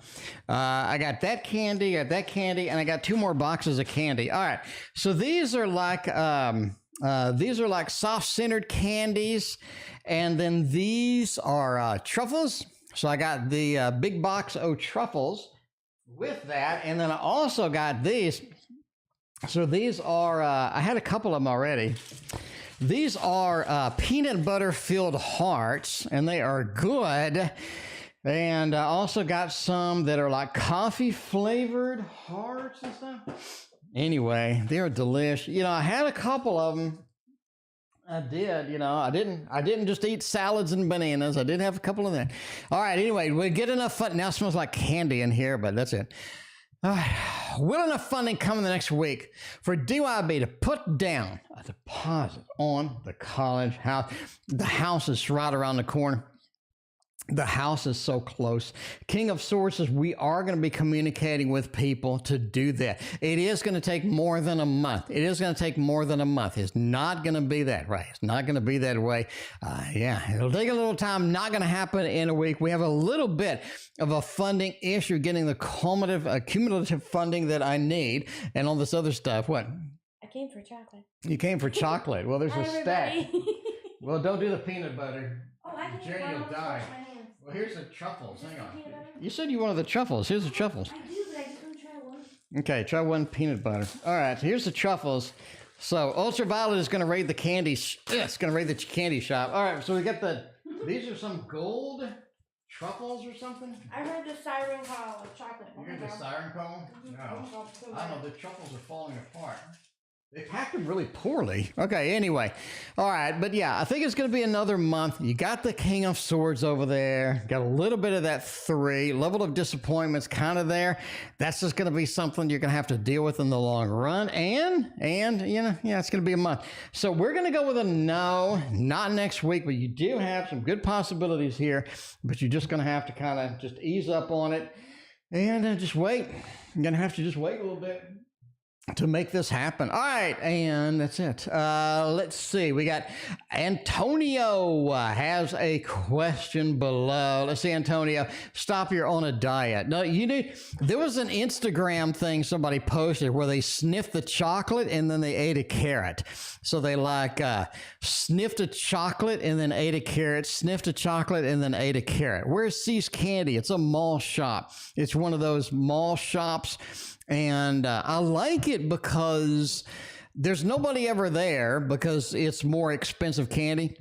[SPEAKER 1] I got that candy, and I got 2 more boxes of candy. All right. So these are like soft-centered candies, and then these are truffles. So I got the big box of truffles with that, and then I also got these. So these are, I had a couple of them already. These are peanut butter filled hearts, and they are good. And I also got some that are like coffee flavored hearts and stuff. Anyway, they're delicious. I had a couple of them. I did, I didn't just eat salads and bananas. I did have a couple of them. All right, anyway, we get enough fun. Now it smells like candy in here, but that's it. Will enough funding come in the next week for DYB to put down a deposit on the college house? The house is right around the corner. The house is so close. King of Swords says we are going to be communicating with people to do that. It is going to take more than a month. It is going to take more than a month. It's not going to be that way. It's not going to be that way. Yeah, it'll take a little time. Not going to happen in a week. We have a little bit of a funding issue getting the cumulative funding that I need. And all this other stuff. What?
[SPEAKER 2] I came for chocolate.
[SPEAKER 1] You came for chocolate. Well, there's
[SPEAKER 2] Hi,
[SPEAKER 1] a stack.
[SPEAKER 2] everybody.
[SPEAKER 1] Well, don't do the peanut butter.
[SPEAKER 2] Oh, I can
[SPEAKER 1] Jerry will die. Well, here's the truffles. Hang on. You said you wanted the truffles. Here's the truffles.
[SPEAKER 2] I do, but I just want to try one.
[SPEAKER 1] Okay, try one peanut butter. All right, here's the truffles. So Ultraviolet is going to raid the candy. It's going to raid the candy shop. All right, so we got these are some gold truffles or something?
[SPEAKER 2] I heard the siren call of chocolate.
[SPEAKER 1] You heard the siren call? No. I don't know, the truffles are falling apart. They packed them really poorly. Okay, anyway. All right, but yeah, I think it's going to be another month. You got the King of Swords over there. Got a little bit of that 3. Level of disappointment's kind of there. That's just going to be something you're going to have to deal with in the long run. And you know, yeah, it's going to be a month. So we're going to go with a no, not next week, but you do have some good possibilities here. But you're just going to have to kind of just ease up on it and just wait. You're going to have to just wait a little bit to make this happen. All right, and that's it. Let's see. We got Antonio has a question below. Let's see, Antonio. Stop, you're on a diet. No, there was an Instagram thing somebody posted where they sniffed the chocolate and then they ate a carrot. So they sniffed a chocolate and then ate a carrot, sniffed a chocolate and then ate a carrot. Where's C's Candy? It's a mall shop. It's one of those mall shops. And I like it because there's nobody ever there because it's more expensive candy.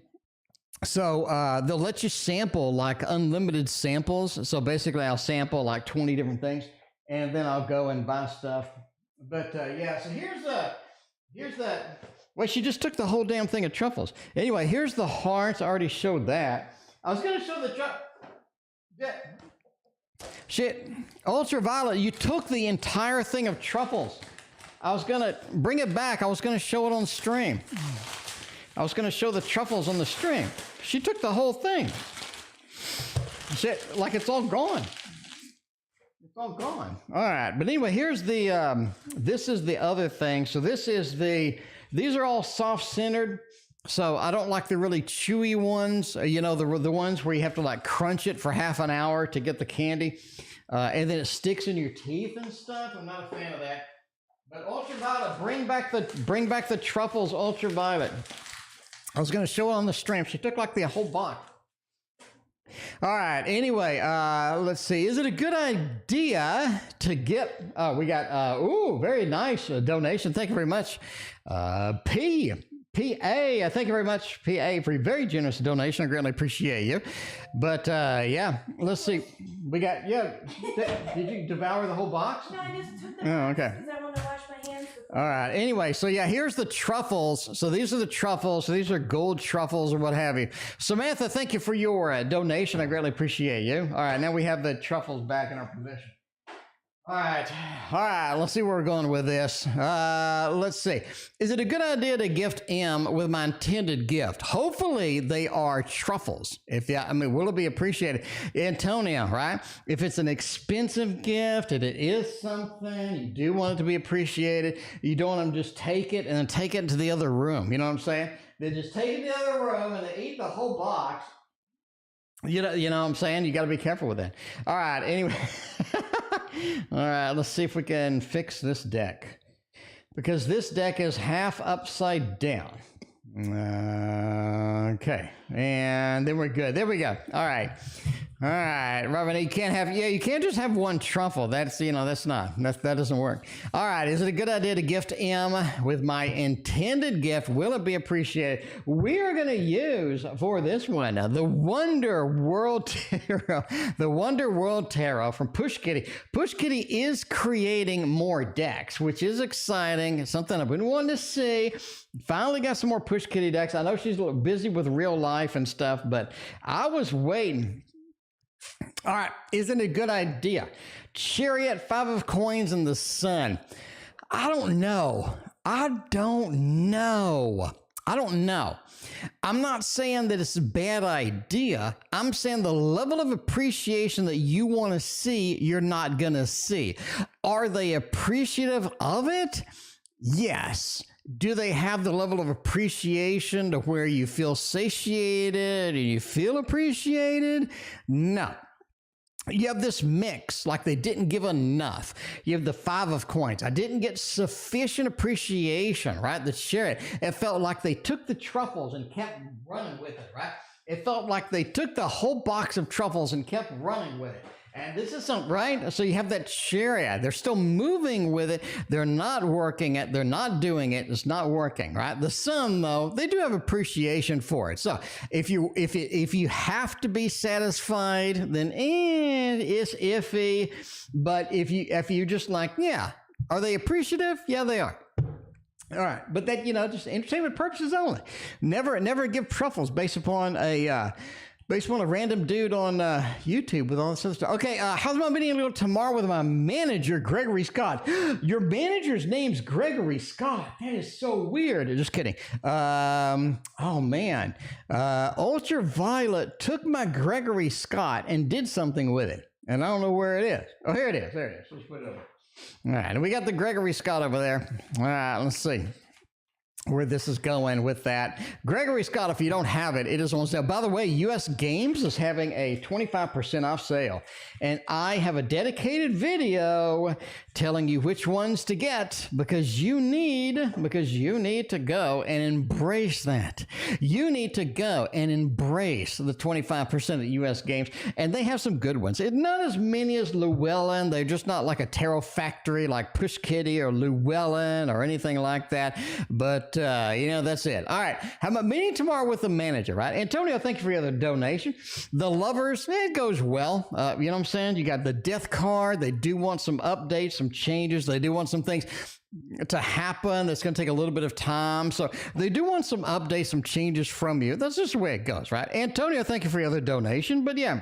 [SPEAKER 1] So they'll let you sample like unlimited samples. So basically I'll sample like 20 different things and then I'll go and buy stuff. But yeah, so here's that. Wait, she just took the whole damn thing of truffles. Anyway, here's the hearts. I already showed that. I was going to show the Shit, Ultraviolet, you took the entire thing of truffles. I was going to bring it back. I was going to show it on stream. I was going to show the truffles on the stream. She took the whole thing. Shit, like it's all gone. It's all gone. All right, but anyway, here's this is the other thing. So these are all soft-centered. So I don't like the really chewy ones, you know, the ones where you have to like crunch it for half an hour to get the candy. And then it sticks in your teeth and stuff. I'm not a fan of that. But Ultraviolet, bring back the truffles, Ultraviolet. I was going to show it on the stream. She took like the whole box. All right. Anyway, let's see. Is it a good idea to get? We got. Very nice donation. Thank you very much, PA, thank you very much, PA, for your very generous donation. I greatly appreciate you. But yeah, let's see. We got, did you devour the whole box?
[SPEAKER 2] No, I just took the
[SPEAKER 1] okay.
[SPEAKER 2] because I want to wash my hands before.
[SPEAKER 1] All right. Anyway, so yeah, here's the truffles. So these are the truffles. So these are gold truffles or what have you. Samantha, thank you for your donation. I greatly appreciate you. All right. Now we have the truffles back in our possession. All right, let's see where we're going with this. Let's see. Is it a good idea to gift M with my intended gift? Hopefully they are truffles. Will it be appreciated? Antonio, right? If it's an expensive gift and it is something, you do want it to be appreciated. You don't want them to just take it and then take it into the other room. You know what I'm saying? They just take it to the other room and they eat the whole box. You know what I'm saying? You got to be careful with that. All right, anyway. All right, let's see if we can fix this deck. Because this deck is half upside down. Okay, and then we're good. There we go. All right. Robin, you can't just have one truffle. That doesn't work. All right, is it a good idea to gift M with my intended gift? Will it be appreciated? We are going to use for this one the Wonder World Tarot, from Push Kitty. Push Kitty is creating more decks, which is exciting. It's something I've been wanting to see. Finally got some more Push Kitty decks. I know she's a little busy with real life and stuff, but I was waiting. All right, isn't it a good idea? Chariot, 5 of coins, and the sun. I don't know. I don't know. I'm not saying that it's a bad idea. I'm saying the level of appreciation that you want to see, you're not going to see. Are they appreciative of it? Yes. Do they have the level of appreciation to where you feel satiated and you feel appreciated? No. You have this mix, like they didn't give enough. You have the 5 of coins. I didn't get sufficient appreciation, right? The chariot. It felt like they took the truffles and kept running with it, right? It felt like they took the whole box of truffles and kept running with it. And this isn't right. So you have that chariot. They're still moving with it. They're not working it. They're not doing it. It's not working, right? The sun, though, they do have appreciation for it. So if you have to be satisfied, then it's iffy. But if you just like, yeah, are they appreciative? Yeah, they are. All right, but that, just entertainment purposes only. Never give truffles based upon a random dude on YouTube with all this other stuff. Okay, how's my meeting tomorrow with my manager, Gregory Scott? Your manager's name's Gregory Scott. That is so weird. Just kidding. Oh, man. Ultraviolet took my Gregory Scott and did something with it. And I don't know where it is. Oh, here it is. There it is. Let's put it over. All right, and we got the Gregory Scott over there. All right, let's see where this is going with that. Gregory Scott, if you don't have it, it is on sale. By the way, US Games is having a 25% off sale. And I have a dedicated video telling you which ones to get because you need to go and embrace that. You need to go and embrace the 25% of US Games. And they have some good ones. It's not as many as Llewellyn. They're just not like a tarot factory like Push Kitty or Llewellyn or anything like that. But that's it. All right. How about meeting tomorrow with the manager, right? Antonio, thank you for your other donation. The lovers, it goes well. You know what I'm saying? You got the death card. They do want some updates, some changes. They do want some things to happen. That's going to take a little bit of time. So they do want some updates, some changes from you. That's just the way it goes, right? Antonio, thank you for your other donation. But yeah.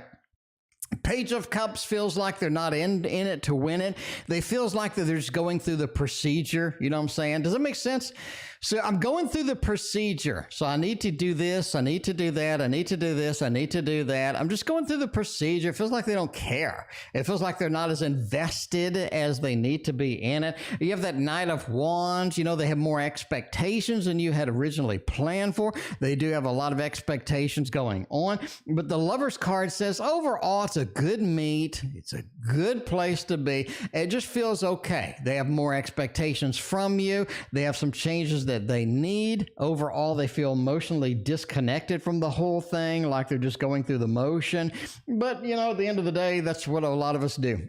[SPEAKER 1] Page of Cups feels like they're not in it to win it. They feels like that they're just going through the procedure. You know what I'm saying? Does that make sense? So I'm going through the procedure. So I need to do this. I need to do that. I need to do this. I need to do that. I'm just going through the procedure. It feels like they don't care. It feels like they're not as invested as they need to be in it. You have that Knight of Wands. They have more expectations than you had originally planned for. They do have a lot of expectations going on. But the Lover's card says overall, it's a good meet. It's a good place to be. It just feels okay. They have more expectations from you. They have some changes that they need. Overall, they feel emotionally disconnected from the whole thing, like they're just going through the motion. But, at the end of the day, that's what a lot of us do.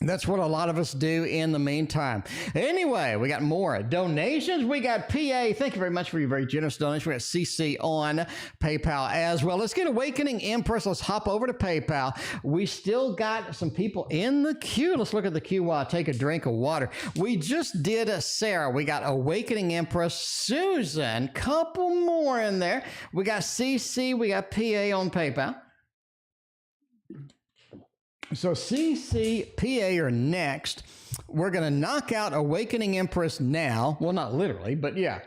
[SPEAKER 1] That's what a lot of us do in the meantime. Anyway, we got more donations. We got PA. Thank you very much for your very generous donation. We got CC on PayPal as well. Let's get Awakening Empress. Let's hop over to PayPal. We still got some people in the queue. Let's look at the queue while I take a drink of water. We just did Sarah. We got Awakening Empress, Susan, couple more in there. We got CC. We got PA on PayPal. So CCPA are next. We're going to knock out Awakening Empress now. Well, not literally, but yeah.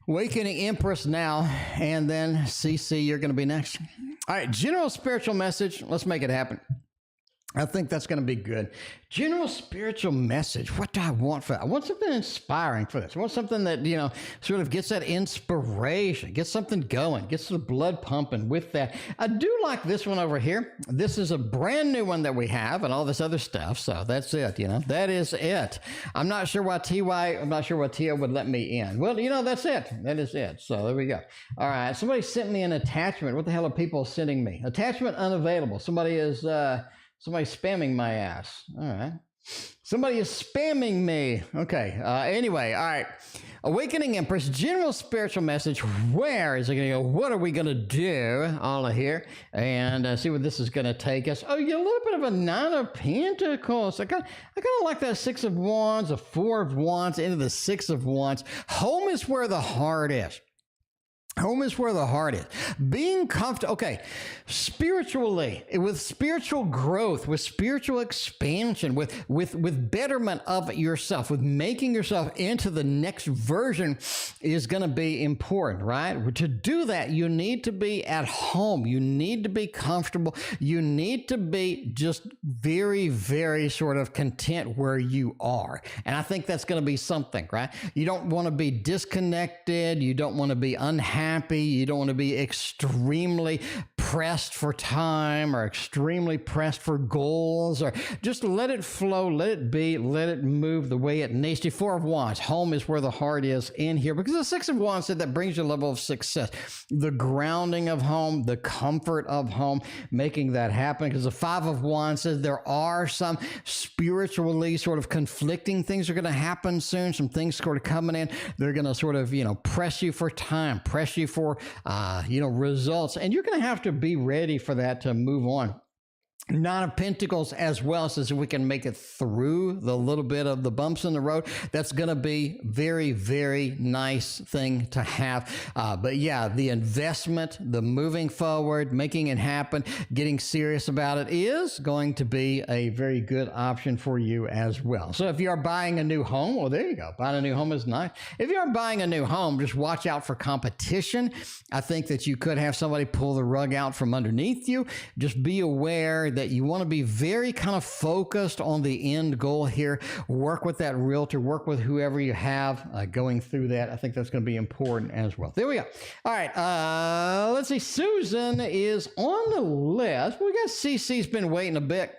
[SPEAKER 1] Awakening Empress now, and then CC, you're going to be next. All right, general spiritual message. Let's make it happen. I think that's going to be good. General spiritual message. What do I want for that? I want something inspiring for this. I want something that, sort of gets that inspiration, gets something going, gets the blood pumping with that. I do like this one over here. This is a brand new one that we have and all this other stuff. So that's it, that is it. I'm not sure why Tia would let me in. Well, that's it. That is it. So there we go. All right. Somebody sent me an attachment. What the hell are people sending me? Attachment unavailable. Somebody's spamming my ass. All right. Somebody is spamming me. Okay. Anyway, all right. Awakening Empress, general spiritual message. Where is it going to go? What are we going to do? All of here. And see where this is going to take us. Oh, you're a little bit of a Nine of Pentacles. I kind of like that Six of Wands, a Four of Wands into the Six of Wands. Home is where the heart is. Home is where the heart is. Being comfortable, okay, spiritually, with spiritual growth, with spiritual expansion, with betterment of yourself, with making yourself into the next version is going to be important, right? To do that, you need to be at home. You need to be comfortable. You need to be just very, very sort of content where you are. And I think that's going to be something, right? You don't want to be disconnected. You don't want to be unhappy. You don't want to be extremely pressed for time or extremely pressed for goals, or just let it flow, let it be, let it move the way it needs to. Four of Wands, home is where the heart is in here, because the Six of Wands said that brings you a level of success. The grounding of home, the comfort of home, making that happen, because the Five of Wands says there are some spiritually sort of conflicting things are going to happen soon, some things sort of coming in. They're going to sort of, press you for time, press you for, results, and you're going to have to be ready for that to move on. Nine of Pentacles as well says we can make it through the little bit of the bumps in the road. That's going to be very, very nice thing to have. But yeah, the investment, the moving forward, making it happen, getting serious about it is going to be a very good option for you as well. So if you are buying a new home, well, there you go. Buying a new home is nice. If you are buying a new home, just watch out for competition. I think that you could have somebody pull the rug out from underneath you. Just be aware that you want to be very kind of focused on the end goal here. Work with that realtor, work with whoever you have going through that. I think that's going to be important as well. There we go. All right. Let's see. Susan is on the list. We got CC's been waiting a bit.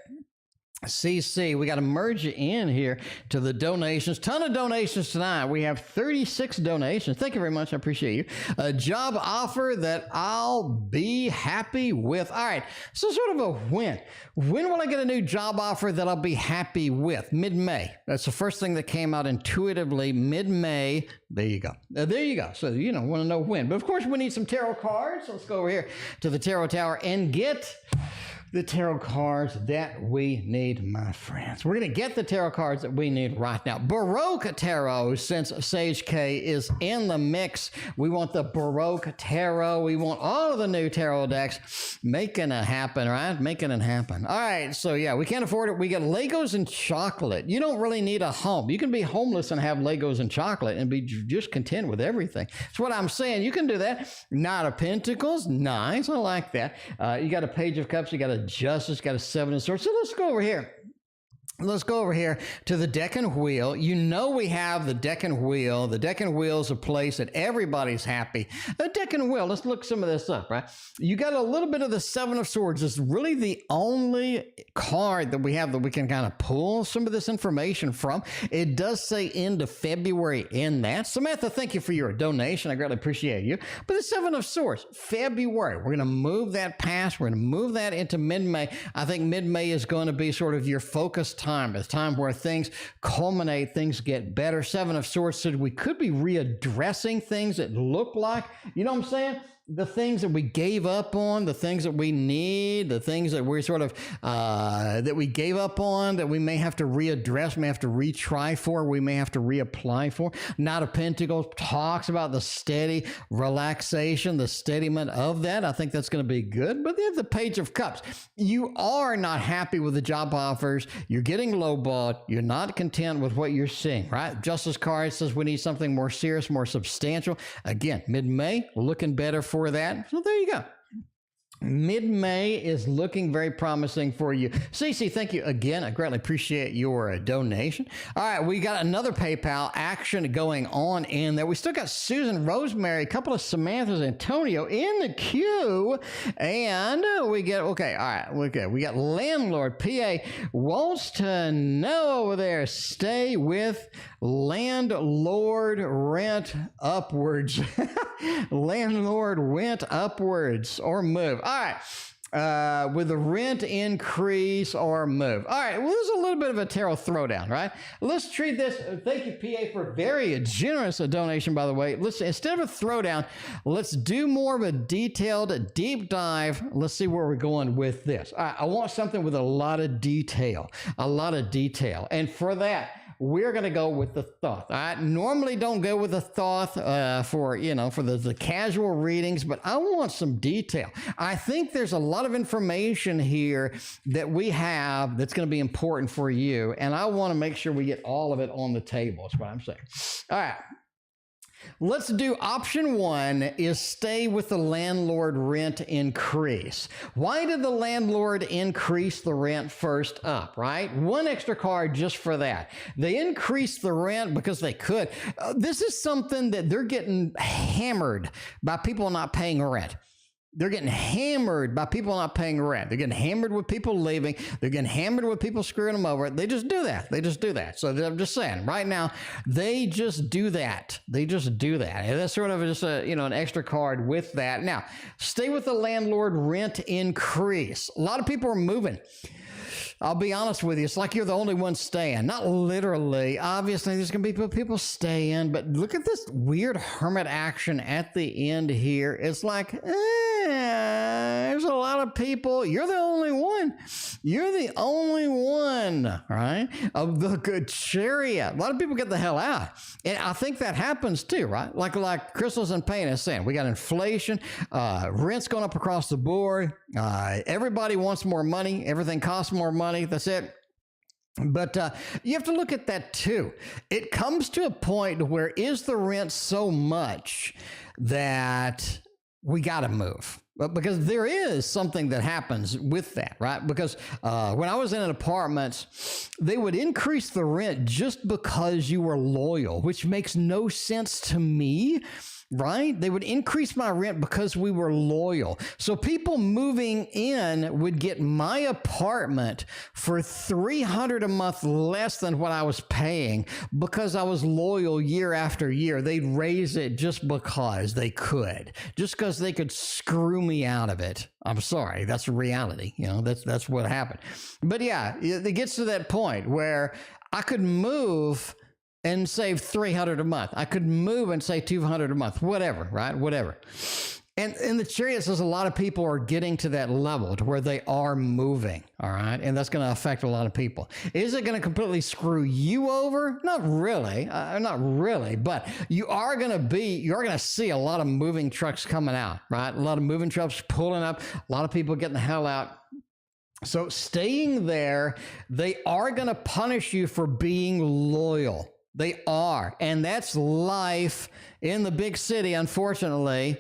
[SPEAKER 1] CC, we got to merge you in here to the donations. Ton of donations tonight. We have 36 donations. Thank you very much. I appreciate you. A job offer that I'll be happy with. All right. So sort of a when. When will I get a new job offer that I'll be happy with? Mid-May. That's the first thing that came out intuitively. Mid-May. There you go. There you go. So, want to know when. But of course, we need some tarot cards. So let's go over here to the Tarot Tower and get the tarot cards that we need, my friends. We're going to get the tarot cards that we need right now. Baroque Tarot, since Sage K is in the mix, we want the Baroque Tarot. We want all of the new tarot decks. Making it happen, right? Making it happen. All right, so yeah, we can't afford it. We got Legos and chocolate. You don't really need a home. You can be homeless and have Legos and chocolate and be just content with everything. That's what I'm saying. You can do that. Knight of Pentacles, nice. I like that. You got a Page of Cups. You got a Justice, got a Seven of Swords. So let's go over here. Let's go over here to the Deck and Wheel. We have the Deck and Wheel. The Deck and Wheel is a place that everybody's happy. The Deck and Wheel, let's look some of this up, right? You got a little bit of the Seven of Swords. It's really the only card that we have that we can kind of pull some of this information from. It does say end of February in that. Samantha, thank you for your donation. I greatly appreciate you. But the Seven of Swords, February. We're going to move that past. We're going to move that into mid-May. I think mid-May is going to be sort of your focus time. It's time where things culminate, things get better. Seven of Swords said we could be readdressing things that look like, you know what I'm saying? The things that we gave up on, the things that we need, the things that we're sort of, that we gave up on, that we may have to readdress, may have to retry for, we may have to reapply for. Knight of Pentacles talks about the steady relaxation, the steadyment of that. I think that's going to be good. But then the Page of Cups. You are not happy with the job offers. You're getting lowballed. You're not content with what you're seeing, right? Justice card says we need something more serious, more substantial. Again, mid-May, looking better for that. So there you go. Mid-May is looking very promising for you. Cece, thank you again. I greatly appreciate your donation. All right, we got another PayPal action going on in there. We still got Susan, Rosemary, a couple of Samanthas, Antonio in the queue. And we get, okay, all right, okay. We got Landlord PA wants to know over there, stay with landlord rent upwards. Landlord went upwards or move. All right. With the rent increase or move. All right. Well, this is a little bit of a tarot throwdown, right? Let's treat this. Thank you, PA, for very generous donation, by the way. Let's, instead of a throwdown, let's do more of a detailed deep dive. Let's see where we're going with this. All right, I want something with a lot of detail, And for that, we're going to go with the Thoth. I normally don't go with the Thoth for the casual readings, but I want some detail. I think there's a lot of information here that we have that's going to be important for you, and I want to make sure we get all of it on the table. That's what I'm saying. All right. Let's do option 1 is stay with the landlord rent increase. Why did the landlord increase the rent first up, right? 1 extra card just for that. They increased the rent because they could. This is something that they're getting hammered by people not paying rent. They're getting hammered by people not paying rent. They're getting hammered with people leaving. They're getting hammered with people screwing them over. They just do that. They just do that. So I'm just saying, right now, they just do that. They just do that. And that's sort of just an extra card with that. Now, stay with the landlord rent increase. A lot of people are moving. I'll be honest with you. It's like you're the only one staying. Not literally. Obviously, there's going to be people staying, but look at this weird hermit action at the end here. It's like, there's a lot of people. You're the only one. You're the only one, right? Of the good chariot. A lot of people get the hell out. And I think that happens too, right? Like Crystals and Pain is saying, we got inflation, rent's going up across the board. Everybody wants more money. Everything costs more money. That's it. But you have to look at that too. It comes to a point where is the rent so much that we got to move? Because there is something that happens with that, right? Because when I was in an apartment, they would increase the rent just because you were loyal, which makes no sense to me. Right? They would increase my rent because we were loyal. So people moving in would get my apartment for $300 a month less than what I was paying because I was loyal year after year. They'd raise it just because they could, just because they could screw me out of it. I'm sorry. That's reality. That's what happened. But yeah, it gets to that point where I could move and save $300 a month. I could move and say $200 a month, whatever, right? Whatever. And in the chariot says a lot of people are getting to that level to where they are moving, all right? And that's going to affect a lot of people. Is it going to completely screw you over? Not really, but you're going to see a lot of moving trucks coming out, right? A lot of moving trucks pulling up, a lot of people getting the hell out. So staying there, they are going to punish you for being loyal. They are. And that's life in the big city, unfortunately.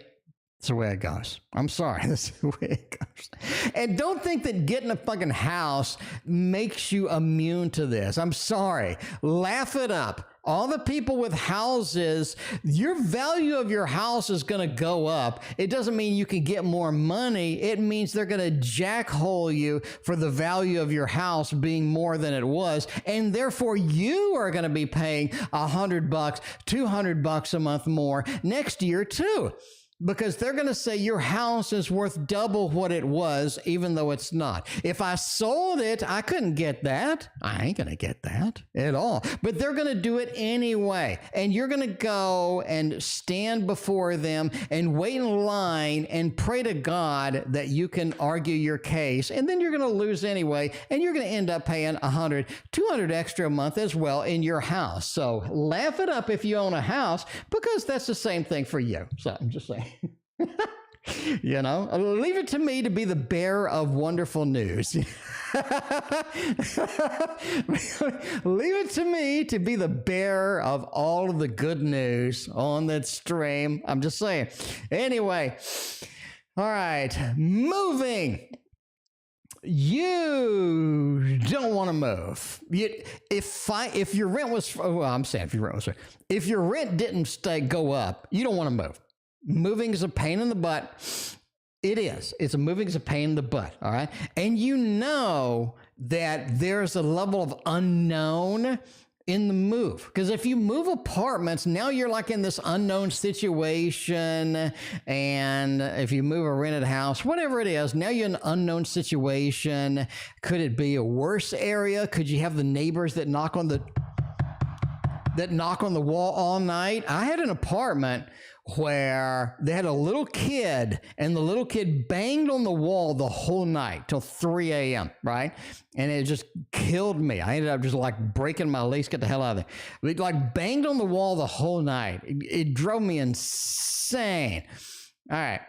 [SPEAKER 1] That's the way it goes. I'm sorry. That's the way it goes. And don't think that getting a fucking house makes you immune to this. I'm sorry. Laugh it up. All the people with houses, your value of your house is going to go up. It doesn't mean you can get more money. It means they're going to jackhole you for the value of your house being more than it was. And therefore, you are going to be paying $100, $200 a month more next year too. Because they're going to say your house is worth double what it was, even though it's not. If I sold it, I couldn't get that. I ain't going to get that at all. But they're going to do it anyway. And you're going to go and stand before them and wait in line and pray to God that you can argue your case. And then you're going to lose anyway. And you're going to end up paying $100, $200 extra a month as well in your house. So laugh it up if you own a house, because that's the same thing for you. So I'm just saying. Leave it to me to be the bearer of wonderful news. Leave it to me to be the bearer of all of the good news on that stream. I'm just saying. Anyway, all right, moving. You don't want to move. If your rent was, if your rent didn't go up, you don't want to move. Moving is a pain in the butt. It is. Moving is a pain in the butt, all right? And you know that there's a level of unknown in the move. Because if you move apartments, now you're like in this unknown situation. And if you move a rented house, whatever it is, now you're in an unknown situation. Could it be a worse area? Could you have the neighbors that knock on the... that knock on the wall all night. I had an apartment where they had a little kid, and the little kid banged on the wall the whole night till 3 a.m., right? And it just killed me. I ended up just like breaking my lease, get the hell out of there. It like banged on the wall the whole night. It drove me insane. All right.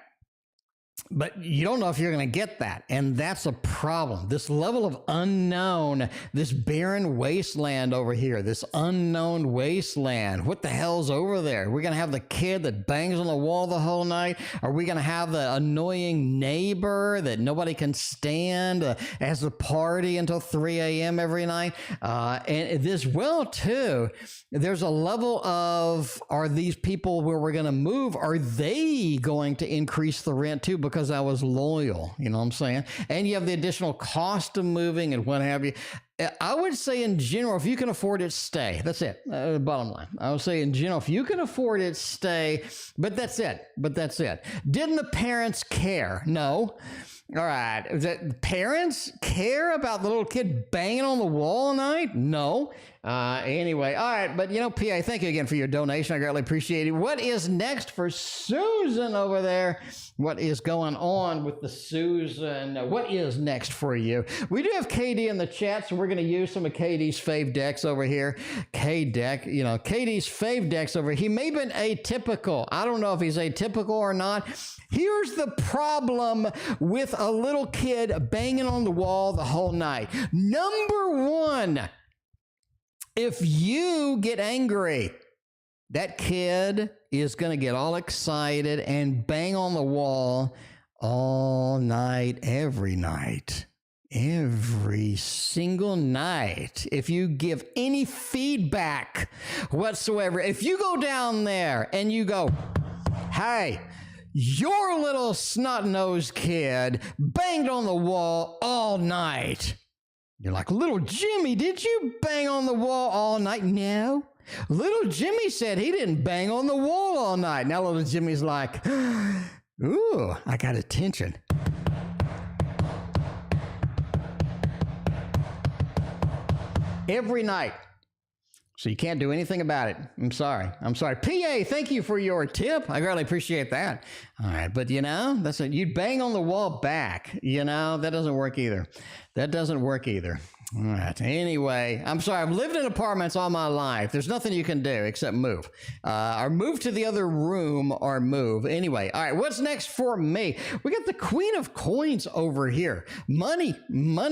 [SPEAKER 1] But you don't know if you're going to get that. And that's a problem. This level of unknown, this barren wasteland over here, this unknown wasteland. What the hell's over there? We're going to have the kid that bangs on the wall the whole night? Are we going to have the annoying neighbor that nobody can stand, has a party until 3 a.m. every night? And this, well, too, there's a level of, are these people where we're going to move, are they going to increase the rent too? Because I was loyal, you know what I'm saying? And you have the additional cost of moving and what have you. I would say in general, if you can afford it, stay. That's it. Bottom line. I would say in general, if you can afford it, stay. But that's it. Didn't the parents care? No. All right. That parents care about the little kid banging on the wall all night? No. Anyway, all right. But, PA, thank you again for your donation. I greatly appreciate it. What is next for Susan over there? What is going on with the Susan? What is next for you? We do have KD in the chat, so we're going to use some of KD's fave decks over here. KD's fave decks over here. He may have been atypical. I don't know if he's atypical or not. Here's the problem with a little kid banging on the wall the whole night. Number one, if you get angry, that kid is going to get all excited and bang on the wall all night, every single night. If you give any feedback whatsoever, if you go down there and you go, hey, your little snot-nosed kid banged on the wall all night. You're like, little Jimmy, did you bang on the wall all night? No. Little Jimmy said he didn't bang on the wall all night. Now little Jimmy's like, ooh, I got attention. Every night. So you can't do anything about it. I'm sorry. PA, thank you for your tip. I really appreciate that. All right. But, that's it. You bang on the wall back. That doesn't work either. All right. Anyway, I'm sorry. I've lived in apartments all my life. There's nothing you can do except move. Or move to the other room or move. Anyway, all right. What's next for me? We got the Queen of Coins over here. Money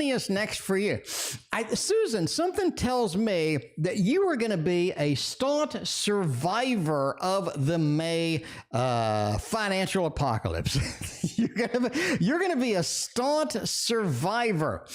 [SPEAKER 1] is next for you. Susan, something tells me that you are going to be a staunch survivor of the May financial apocalypse. You're going to be a staunch survivor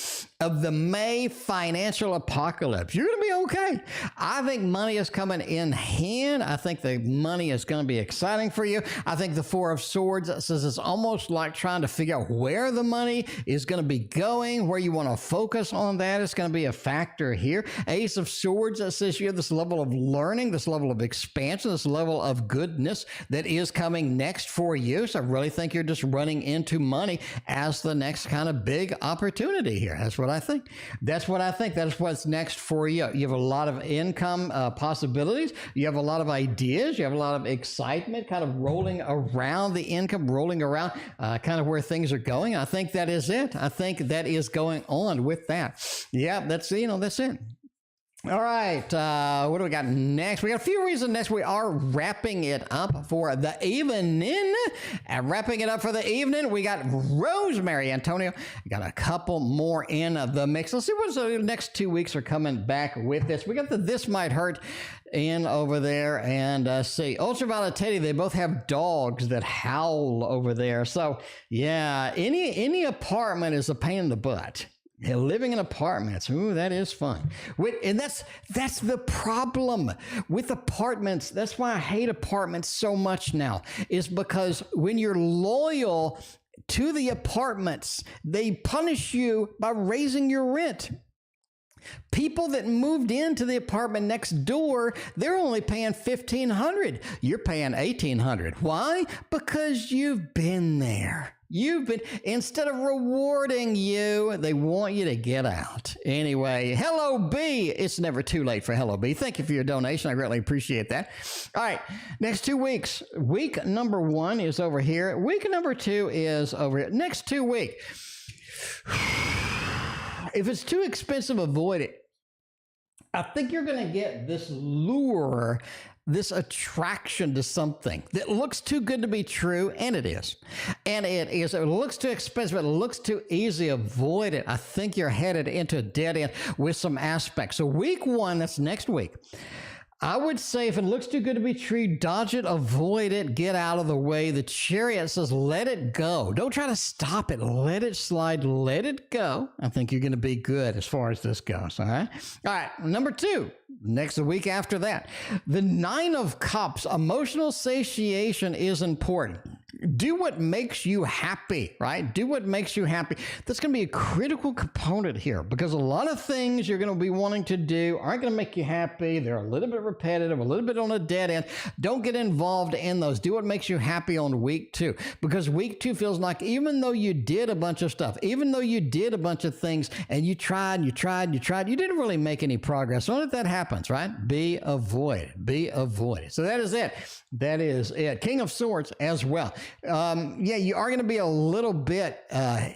[SPEAKER 1] of the May financial apocalypse. You're going to be okay. I think money is coming in hand. I think the money is going to be exciting for you. I think the Four of Swords says it's almost like trying to figure out where the money is going to be going, where you want to focus on that. It's going to be a factor here. Ace of Swords says you have this level of learning, this level of expansion, this level of goodness that is coming next for you. So I really think you're just running into money as the next kind of big opportunity here. That's what I think. That's what's next for you. You have a lot of income possibilities. You have a lot of ideas. You have a lot of excitement kind of rolling around the income, rolling around kind of where things are going. I think that is it. I think that is going on with that. Yeah, that's it. All right, what do we got next? We got a few reasons next. We are wrapping it up for the evening. And wrapping it up for the evening, we got Rosemary, Antonio. Got a couple more in the mix. Let's see what the next 2 weeks are coming back with this. We got the This Might Hurt in over there. And see, Ultraviolet Teddy, they both have dogs that howl over there. So, yeah, any apartment is a pain in the butt. Yeah, living in apartments, ooh, that is fun. And that's the problem with apartments. That's why I hate apartments so much now, is because when you're loyal to the apartments, they punish you by raising your rent. People that moved into the apartment next door, they're only paying $1,500. You're paying $1,800. Why? Because you've been there. Instead of rewarding you, they want you to get out. Anyway, Hello B. It's never too late for Hello B. Thank you for your donation. I greatly appreciate that. All right, next 2 weeks. Week number 1 is over here. Week number 2 is over here. Next 2 weeks. If it's too expensive, avoid it. I think you're going to get this lure, this attraction to something that looks too good to be true, and it is. And it is. It looks too expensive. It looks too easy. Avoid it. I think you're headed into a dead end with some aspects. So week 1, that's next week. I would say if it looks too good to be true, dodge it, avoid it, get out of the way. The Chariot says, let it go. Don't try to stop it. Let it slide. Let it go. I think you're going to be good as far as this goes. All right. All right. Number 2, next week after that, the 9 of Cups. Emotional satiation is important. Do what makes you happy, right? Do what makes you happy. That's going to be a critical component here because a lot of things you're going to be wanting to do aren't going to make you happy. They're a little bit repetitive, a little bit on a dead end. Don't get involved in those. Do what makes you happy on week 2 because week 2 feels like even though you did a bunch of stuff, even though you did a bunch of things and you tried, you didn't really make any progress. So if that happens, right? Be avoided. So that is it. That is it. King of Swords as well. Yeah, you are going to be a little bit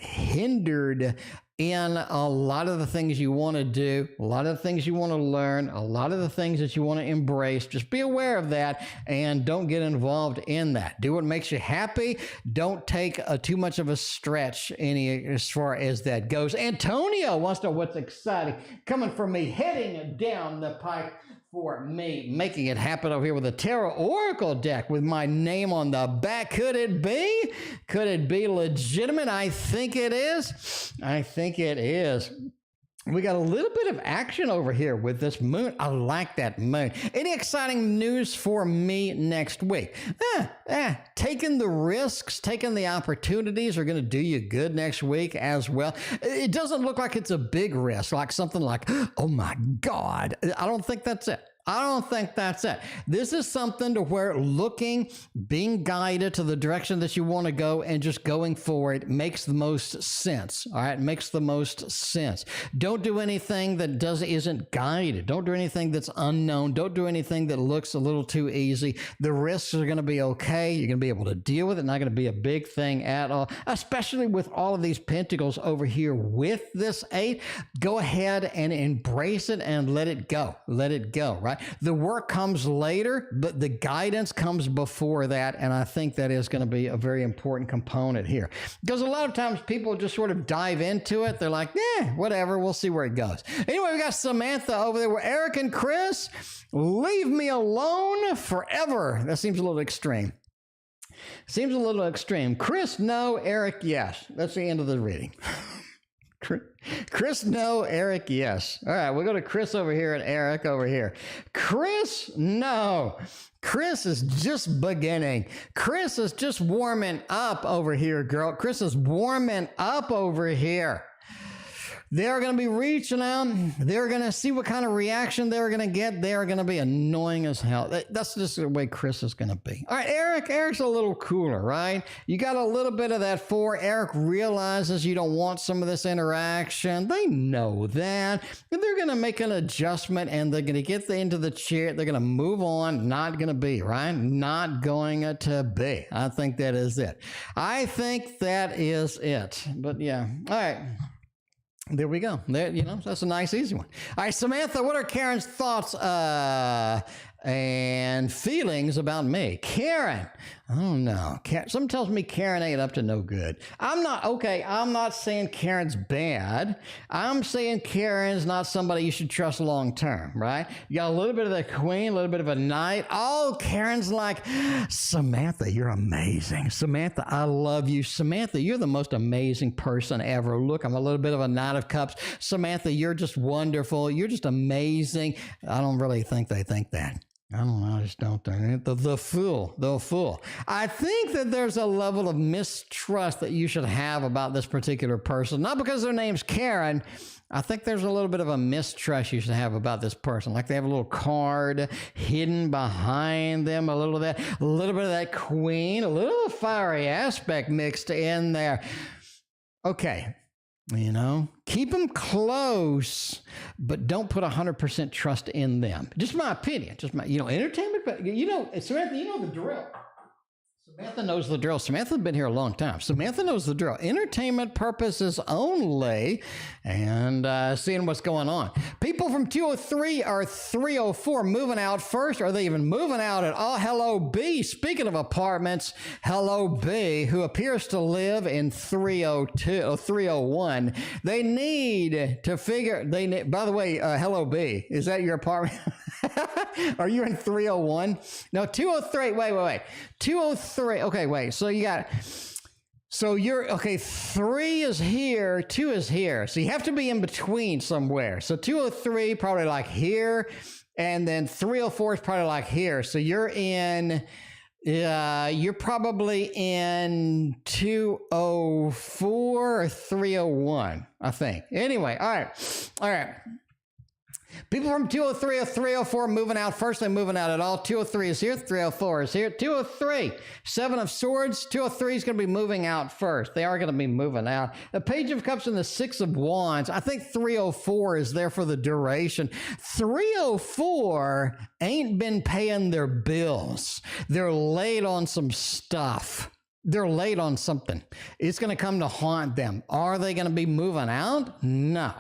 [SPEAKER 1] hindered in a lot of the things you want to do, a lot of the things you want to learn, a lot of the things that you want to embrace. Just be aware of that and don't get involved in that. Do what makes you happy. Don't take too much of a stretch as far as that goes. Antonio wants to know what's exciting coming from me heading down the pike for me, making it happen over here with a TarotOracle deck with my name on the back. Could it be? Could it be legitimate? I think it is. I think it is. We got a little bit of action over here with this moon. I like that moon. Any exciting news for me next week? Taking the risks, taking the opportunities are going to do you good next week as well. It doesn't look like it's a big risk, like something like, oh my God. I don't think that's it. This is something to where looking, being guided to the direction that you want to go and just going forward makes the most sense. All right. Makes the most sense. Don't do anything that isn't guided. Don't do anything that's unknown. Don't do anything that looks a little too easy. The risks are going to be okay. You're going to be able to deal with it. Not going to be a big thing at all, especially with all of these pentacles over here with this 8. Go ahead and embrace it and let it go. Let it go. Right. The work comes later, but the guidance comes before that. And I think that is going to be a very important component here because a lot of times people just sort of dive into it. They're like, whatever. We'll see where it goes. Anyway, we got Samantha over there with Eric and Chris. Leave me alone forever. That seems a little extreme. Chris, no. Eric, yes. That's the end of the reading. Chris, no. Eric, yes. All right, we'll go to Chris over here and Eric over here. Chris, no. Chris is just beginning. Chris is just warming up over here, girl. Chris is warming up over here. They're going to be reaching out. They're going to see what kind of reaction they're going to get. They're going to be annoying as hell. That's just the way Chris is going to be. All right, Eric's a little cooler, right? You got a little bit of that 4. Eric realizes you don't want some of this interaction. They know that. They're going to make an adjustment and they're going to get into the chair. They're going to move on. Not going to be, right? Not going to be. I think that is it. But yeah. All right. There we go. There, that's a nice, easy one. All right, Samantha, what are Karen's thoughts and feelings about me? Karen, oh no. Something tells me Karen ain't up to no good. I'm not saying Karen's bad. I'm saying Karen's not somebody you should trust long term, right? You got a little bit of the queen, a little bit of a knight. Oh, Karen's like, Samantha, you're amazing. Samantha, I love you. Samantha, you're the most amazing person ever. Look, I'm a little bit of a knight of cups. Samantha, you're just wonderful. You're just amazing. I don't really think they think that. I don't know. I just don't think the fool. I think that there's a level of mistrust that you should have about this particular person, not because their name's Karen. I think there's a little bit of a mistrust you should have about this person. Like they have a little card hidden behind them, a little bit of that queen, a little fiery aspect mixed in there. Okay. You know, keep them close, but don't put 100% trust in them. Just my opinion. Just my, entertainment. But Samantha, you know the drill. Samantha knows the drill. Samantha's been here a long time. Samantha knows the drill. Entertainment purposes only, and seeing what's going on. People from 203 or 304 moving out first. Are they even moving out at all? Hello, B. Speaking of apartments, hello, B, who appears to live in 302 or 301. They need to figure. By the way, hello, B. Is that your apartment? Are you in 301? No, 203. Wait. 203. Okay, wait. So you're, okay, 3 is here, 2 is here. So you have to be in between somewhere. So 203 probably like here, and then 304 is probably like here. So you're probably in 204 or 301, I think. Anyway, all right. People from 203 or 304 moving out first. They're moving out at all. 203 is here. 304 is here. 203, 7 of Swords. 203 is going to be moving out first. They are going to be moving out. The Page of Cups and the 6 of Wands. I think 304 is there for the duration. 304 ain't been paying their bills. They're late on some stuff. They're late on something. It's going to come to haunt them. Are they going to be moving out? No.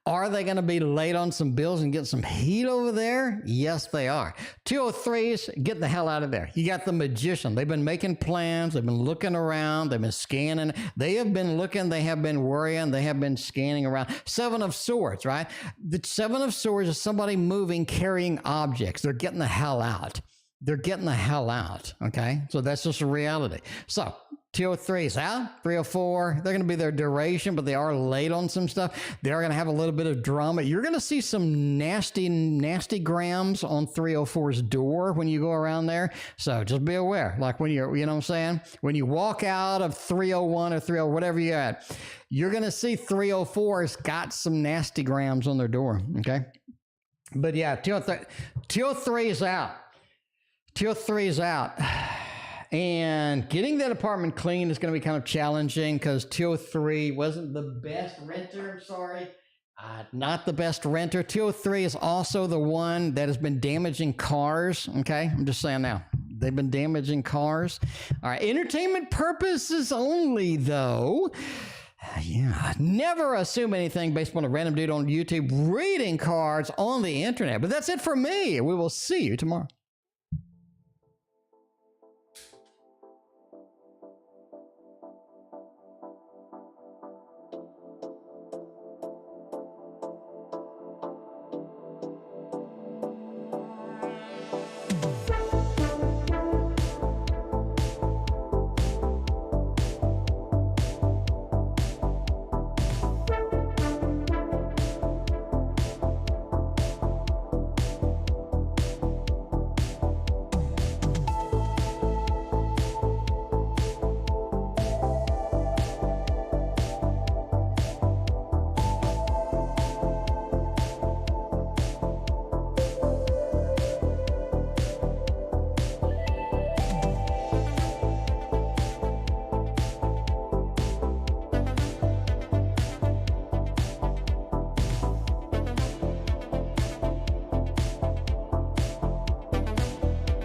[SPEAKER 1] Are they going to be late on some bills and get some heat over there? Yes, they are. 203s, get the hell out of there. You got the Magician. They've been making plans. They've been looking around. They've been scanning. They have been looking. They have been worrying. They have been scanning around. 7 of Swords, right? The 7 of Swords is somebody moving, carrying objects. They're getting the hell out. They're getting the hell out, okay? So that's just a reality. So 203 is out, 304, they're going to be their duration, but they are late on some stuff. They are going to have a little bit of drama. You're going to see some nasty grams on 304's door when you go around there. So just be aware. Like when you're, you know what I'm saying? When you walk out of 301 or 30, whatever you're at, you're going to see 304's got some nasty grams on their door, okay? But yeah, 203 is out. 203 is out, and getting that apartment clean is going to be kind of challenging because 203 wasn't the best renter. I'm sorry, not the best renter. 203 is also the one that has been damaging cars. Okay, I'm just saying now. They've been damaging cars. All right, entertainment purposes only, though. Yeah, never assume anything based on a random dude on YouTube reading cards on the internet. But that's it for me. We will see you tomorrow.